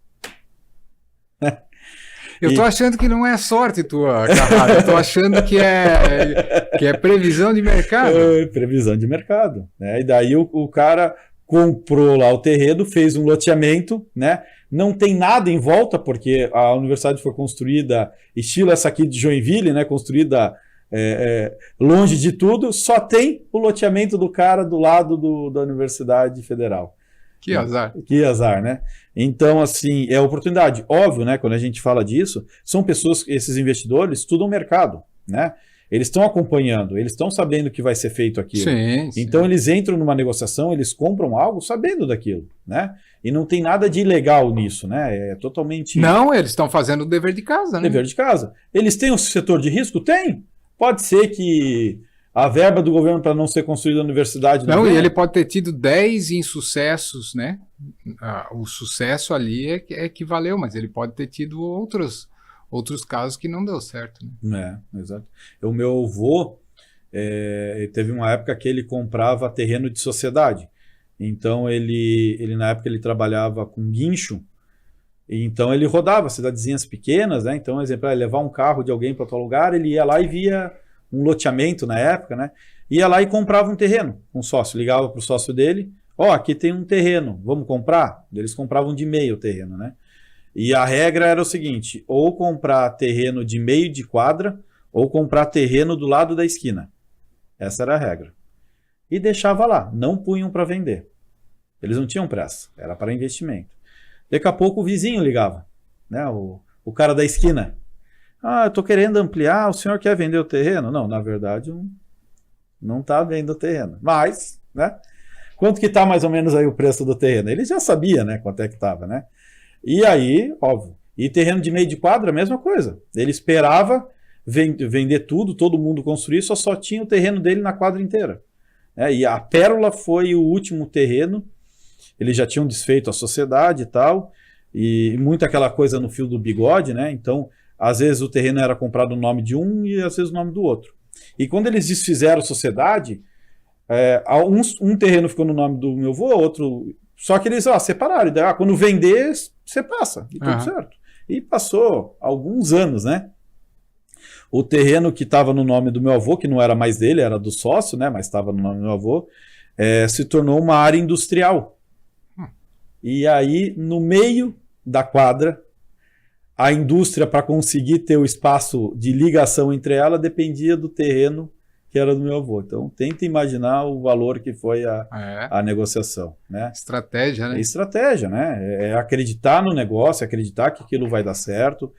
Eu tô achando que não é sorte tua, Carrara. Eu tô achando que é previsão de mercado. Previsão de mercado. Né? E daí o cara comprou lá o terreno, fez um loteamento, né? Não tem nada em volta, porque a universidade foi construída, estilo essa aqui de Joinville, né? Construída longe de tudo, só tem o loteamento do cara do lado da Universidade Federal. Que azar. Que azar, né? Então, assim, é oportunidade. Óbvio, né? Quando a gente fala disso, são pessoas, esses investidores estudam o mercado, né? Eles estão acompanhando, eles estão sabendo que vai ser feito aquilo. Sim, então, sim. eles entram numa negociação, eles compram algo sabendo daquilo, né? E não tem nada de ilegal nisso, né? É totalmente... Não, eles estão fazendo o dever de casa, né? Dever de casa. Eles têm um setor de risco? Tem. Pode ser que a verba do governo para não ser construída a universidade... Não, e ele pode ter tido 10 insucessos, né? O sucesso ali é que valeu, mas ele pode ter tido outros casos que não deu certo. Né? Exato. O meu avô teve uma época que ele comprava terreno de sociedade. Então, ele na época ele trabalhava com guincho, então ele rodava cidadezinhas pequenas, né? Então, exemplo, levar um carro de alguém para outro lugar, ele ia lá e via um loteamento na época, né? Ia lá e comprava um terreno, um sócio, ligava para o sócio dele, aqui tem um terreno, vamos comprar? Eles compravam de meio o terreno, né? E a regra era o seguinte, ou comprar terreno de meio de quadra, ou comprar terreno do lado da esquina. Essa era a regra. E deixava lá, não punham para vender. Eles não tinham pressa, era para investimento. Daqui a pouco o vizinho ligava, né? O cara da esquina. Eu estou querendo ampliar, o senhor quer vender o terreno? Não, na verdade não está vendendo o terreno. Mas, né? Quanto que está mais ou menos aí o preço do terreno? Ele já sabia, né? Quanto é que estava, né? E aí, óbvio, e terreno de meio de quadra, a mesma coisa. Ele esperava vender tudo, todo mundo construir, só tinha o terreno dele na quadra inteira. E a Pérola foi o último terreno, eles já tinham desfeito a sociedade e tal, e muito aquela coisa no fio do bigode, né? Então, às vezes o terreno era comprado no nome de um e às vezes no nome do outro. E quando eles desfizeram a sociedade, um terreno ficou no nome do meu avô, outro... Só que eles separaram. Daí, quando vender, você passa. E tudo certo. E passou alguns anos, né? O terreno que estava no nome do meu avô, que não era mais dele, era do sócio, né? Mas estava no nome do meu avô, se tornou uma área industrial. E aí, no meio da quadra, a indústria, para conseguir ter o espaço de ligação entre ela, dependia do terreno que era do meu avô. Então, tenta imaginar o valor que foi a negociação. Né? Estratégia, né? É estratégia, né? É acreditar no negócio, acreditar que aquilo vai dar certo,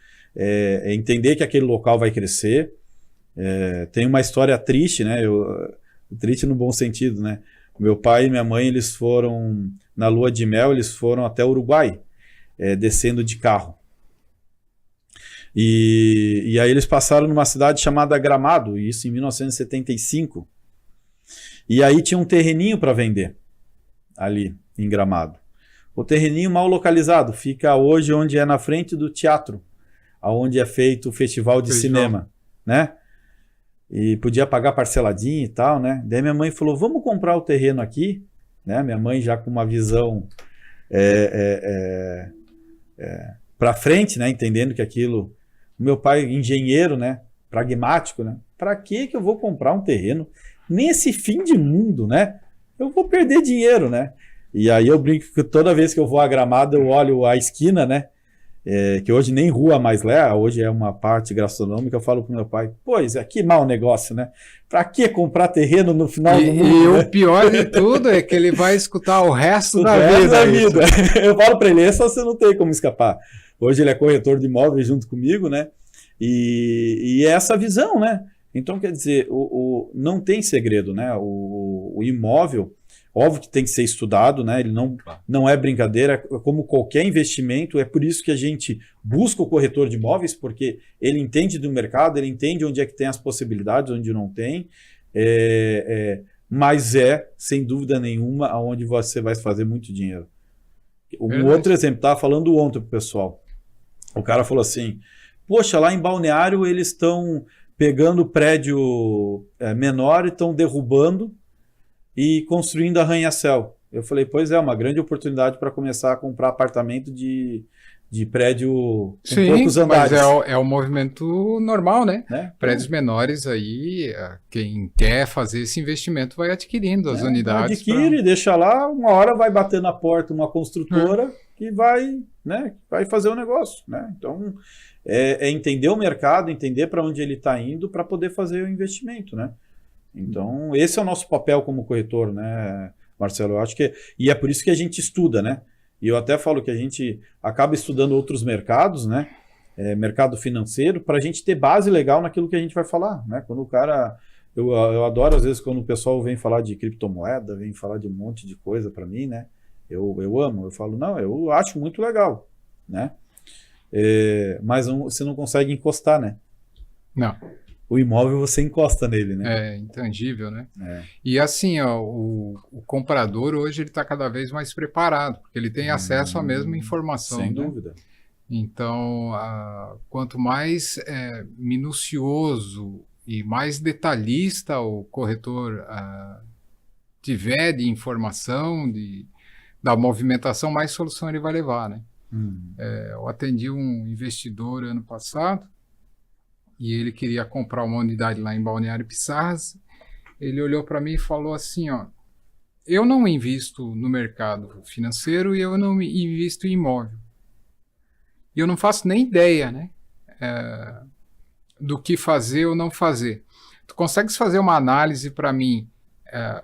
entender que aquele local vai crescer. Tem uma história triste, né? Triste no bom sentido, né? Meu pai e minha mãe, eles foram, na lua de mel, eles foram até o Uruguai, descendo de carro. E aí eles passaram numa cidade chamada Gramado, isso em 1975. E aí tinha um terreninho para vender, ali em Gramado. O terreninho mal localizado, fica hoje onde é na frente do teatro, onde é feito o festival de cinema, né? E podia pagar parceladinho e tal, né? Daí minha mãe falou, vamos comprar o terreno aqui, né? Minha mãe já com uma visão para frente, né? Entendendo que aquilo... Meu pai, engenheiro, né? Pragmático, né? Para que eu vou comprar um terreno nesse fim de mundo, né? Eu vou perder dinheiro, né? E aí eu brinco que toda vez que eu vou à Gramado, eu olho a esquina, né? Que hoje nem rua mais lá, hoje é uma parte gastronômica, eu falo pro meu pai, pois, que mau negócio, né? Pra que comprar terreno no final do mundo? E né? o pior de tudo é que ele vai escutar o resto da vida. Eu falo pra ele, essa você não tem como escapar. Hoje ele é corretor de imóveis junto comigo, né? E é essa visão, né? Então, quer dizer, não tem segredo, né? O imóvel, óbvio que tem que ser estudado, né? Ele não é brincadeira, como qualquer investimento. É por isso que a gente busca o corretor de imóveis, porque ele entende do mercado, ele entende onde é que tem as possibilidades, onde não tem. Mas sem dúvida nenhuma, aonde você vai fazer muito dinheiro. Um outro exemplo, estava falando ontem pro pessoal. O cara falou assim, poxa, lá em Balneário eles estão pegando prédio menor e estão derrubando e construindo arranha-céu. Eu falei, pois é, uma grande oportunidade para começar a comprar apartamento de prédio com poucos andares. Mas é o movimento normal, né? Prédios menores aí, quem quer fazer esse investimento vai adquirindo as unidades. Adquire, deixa lá, uma hora vai bater na porta uma construtora que vai fazer o negócio, né? Então, é entender o mercado, entender para onde ele está indo para poder fazer o investimento, né? Então, esse é o nosso papel como corretor, né, Marcelo? Eu acho que e é por isso que a gente estuda, né? E eu até falo que a gente acaba estudando outros mercados, né? Mercado financeiro, para a gente ter base legal naquilo que a gente vai falar, né? Quando o cara... Eu adoro, às vezes, quando o pessoal vem falar de criptomoeda, vem falar de um monte de coisa para mim, né? Eu amo, eu falo, não, eu acho muito legal, né? Mas você não consegue encostar, né? Não. O imóvel você encosta nele, né? É intangível, né? E assim, ó, o comprador hoje ele está cada vez mais preparado, porque ele tem acesso à mesma informação. Sem né? dúvida. Então, quanto mais minucioso e mais detalhista o corretor tiver de informação, da movimentação, mais solução ele vai levar, né? Eu atendi um investidor ano passado, e ele queria comprar uma unidade lá em Balneário Pissarras. Ele olhou para mim e falou assim, ó, eu não invisto no mercado financeiro e eu não invisto em imóvel. E eu não faço nem ideia, né, do que fazer ou não fazer. Tu consegues fazer uma análise para mim,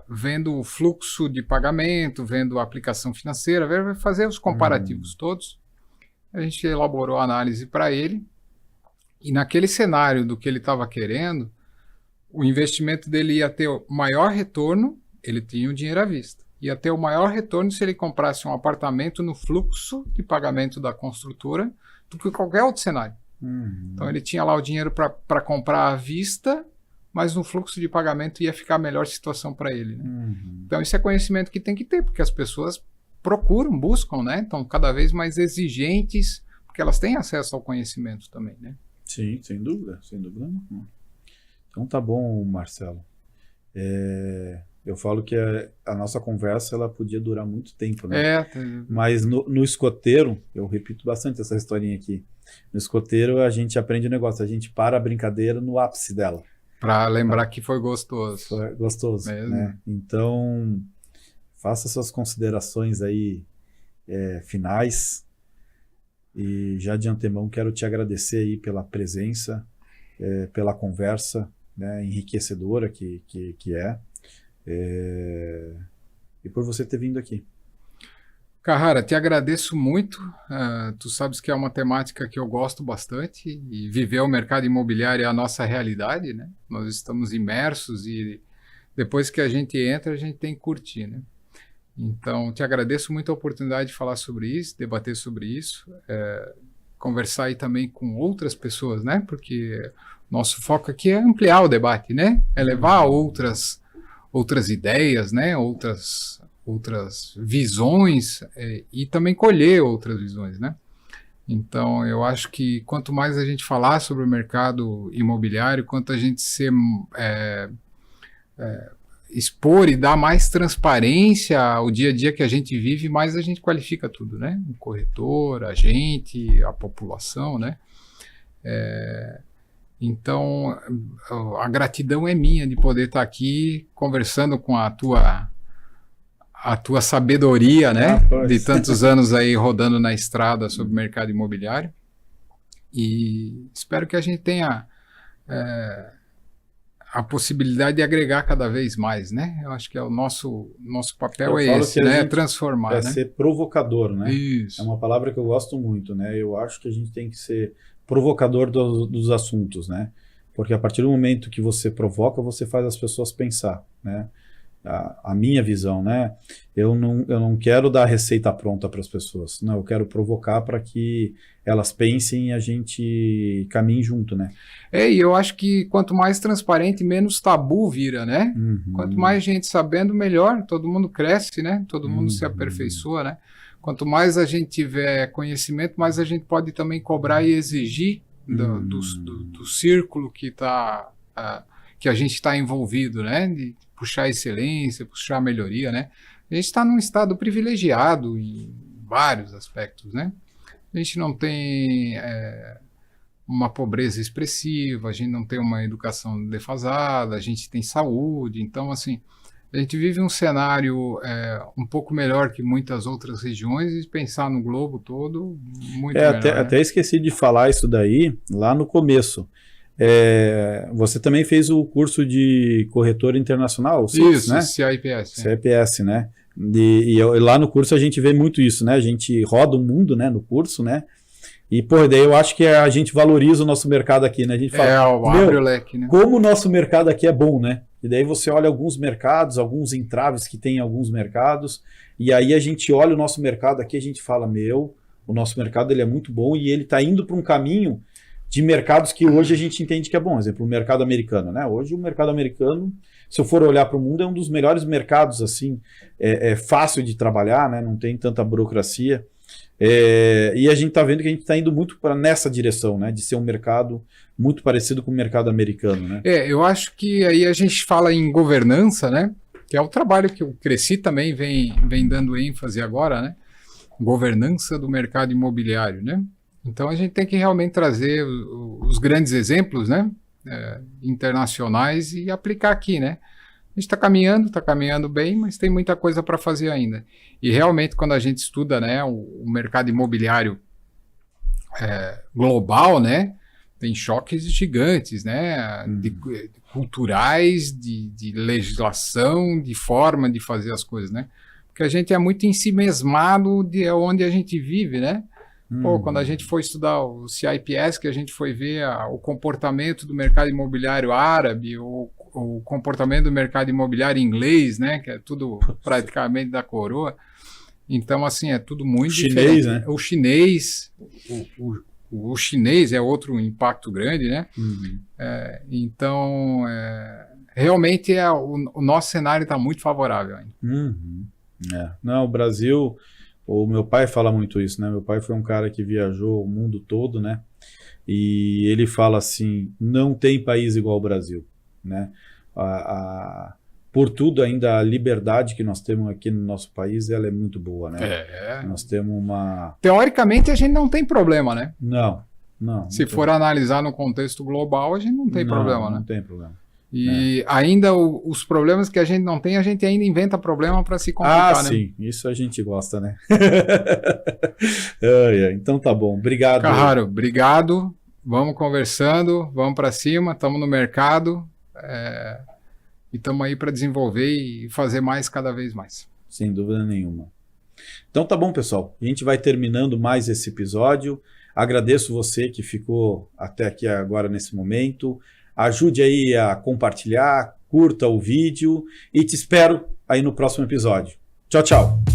vendo o fluxo de pagamento, vendo a aplicação financeira, fazer os comparativos todos. A gente elaborou a análise para ele. E naquele cenário do que ele estava querendo, o investimento dele ia ter o maior retorno, ele tinha o dinheiro à vista. Ia ter o maior retorno se ele comprasse um apartamento no fluxo de pagamento da construtora do que qualquer outro cenário. Então ele tinha lá o dinheiro para comprar à vista, mas no fluxo de pagamento ia ficar a melhor situação para ele. Né? Então isso é conhecimento que tem que ter, porque as pessoas procuram, buscam, né? Estão cada vez mais exigentes, porque elas têm acesso ao conhecimento também, né? Sim, sem dúvida. Então tá bom, Marcelo. Eu falo que a nossa conversa ela podia durar muito tempo, né? Mas no escoteiro, eu repito bastante essa historinha aqui. No escoteiro a gente aprende o negócio, a gente para a brincadeira no ápice dela. Para lembrar que foi gostoso. Foi gostoso, mesmo. Né? Então, faça suas considerações aí finais. E já de antemão quero te agradecer aí pela presença, pela conversa, né, enriquecedora que é, e por você ter vindo aqui. Carrara, te agradeço muito. Tu sabes que é uma temática que eu gosto bastante e viver o mercado imobiliário é a nossa realidade, né? Nós estamos imersos e depois que a gente entra, a gente tem que curtir, né? Então, te agradeço muito a oportunidade de falar sobre isso, debater sobre isso, conversar aí também com outras pessoas, né? Porque nosso foco aqui é ampliar o debate, né? É levar outras ideias, né? Outras visões e também colher outras visões, né? Então, eu acho que quanto mais a gente falar sobre o mercado imobiliário, quanto a gente expor e dar mais transparência ao dia a dia que a gente vive, mais a gente qualifica tudo, né? O corretor, a gente, a população, né? Então, a gratidão é minha de poder estar aqui conversando com a a tua sabedoria, né? Pois. De tantos anos aí rodando na estrada sobre o mercado imobiliário. E espero que a gente tenha a possibilidade de agregar cada vez mais, né? Eu acho que o nosso papel é esse, né? É transformar, né? Ser provocador, né? Isso. É uma palavra que eu gosto muito, né? Eu acho que a gente tem que ser provocador dos assuntos, né? Porque a partir do momento que você provoca, você faz as pessoas pensar, né? A minha visão, né? Eu não quero dar a receita pronta para as pessoas. Não, eu quero provocar para que elas pensem e a gente caminhe junto, né? E eu acho que quanto mais transparente, menos tabu vira, né? Uhum. Quanto mais gente sabendo, melhor. Todo mundo cresce, né? Todo mundo se aperfeiçoa, né? Quanto mais a gente tiver conhecimento, mais a gente pode também cobrar e exigir do círculo que a gente está envolvido, né? De puxar excelência, puxar melhoria, né? A gente está num estado privilegiado em vários aspectos, né? A gente não tem uma pobreza expressiva, a gente não tem uma educação defasada, a gente tem saúde, então, assim, a gente vive um cenário um pouco melhor que muitas outras regiões e pensar no globo todo, muito melhor. Até esqueci de falar isso daí lá no começo. Você também fez o curso de corretor internacional, isso, né? CIPS. CIPS, né? E lá no curso a gente vê muito isso, né? A gente roda o mundo, né? No curso, né? E, daí eu acho que a gente valoriza o nosso mercado aqui, né? A gente fala, abre o leque, né? Como o nosso mercado aqui é bom, né? E daí você olha alguns mercados, alguns entraves que tem em alguns mercados, e aí a gente olha o nosso mercado aqui e a gente fala, o nosso mercado ele é muito bom e ele está indo para um caminho de mercados que hoje a gente entende que é bom. Por exemplo, o mercado americano, né? Hoje o mercado americano, se eu for olhar para o mundo, é um dos melhores mercados, assim, é fácil de trabalhar, né? Não tem tanta burocracia. E a gente está vendo que a gente está indo muito nessa direção, né? De ser um mercado muito parecido com o mercado americano, né? Eu acho que aí a gente fala em governança, né? Que é o trabalho que o Cresci também vem dando ênfase agora, né? Governança do mercado imobiliário, né? Então a gente tem que realmente trazer os grandes exemplos, né? Internacionais e aplicar aqui, né? A gente está caminhando bem, mas tem muita coisa para fazer ainda. E realmente, quando a gente estuda, né, o mercado imobiliário global, né, tem choques gigantes, né, culturais, de legislação, de forma de fazer as coisas, né? Porque a gente é muito ensimesmado de onde a gente vive, né? Quando a gente foi estudar o CIPS, que a gente foi ver o comportamento do mercado imobiliário árabe, o comportamento do mercado imobiliário inglês, né, que é tudo praticamente da coroa. Então, assim, é tudo muito diferente. Né? O chinês, o chinês é outro impacto grande, né? Então, realmente o nosso cenário está muito favorável ainda. Não, o Brasil... O meu pai fala muito isso, né? Meu pai foi um cara que viajou o mundo todo, né? E ele fala assim, não tem país igual ao Brasil, né? Por tudo ainda a liberdade que nós temos aqui no nosso país, ela é muito boa, né? Nós temos uma... Teoricamente a gente não tem problema, né? Não. Se for analisar no contexto global, a gente não tem problema, né? Não tem problema. E ainda os problemas que a gente não tem, a gente ainda inventa problema para se complicar, né? Sim, isso a gente gosta, né? Então tá bom, obrigado. Carraro, obrigado, vamos conversando, vamos para cima, estamos no mercado e estamos aí para desenvolver e fazer mais cada vez mais. Sem dúvida nenhuma. Então tá bom, pessoal, a gente vai terminando mais esse episódio. Agradeço você que ficou até aqui agora nesse momento. Ajude aí a compartilhar, curta o vídeo e te espero aí no próximo episódio. Tchau, tchau!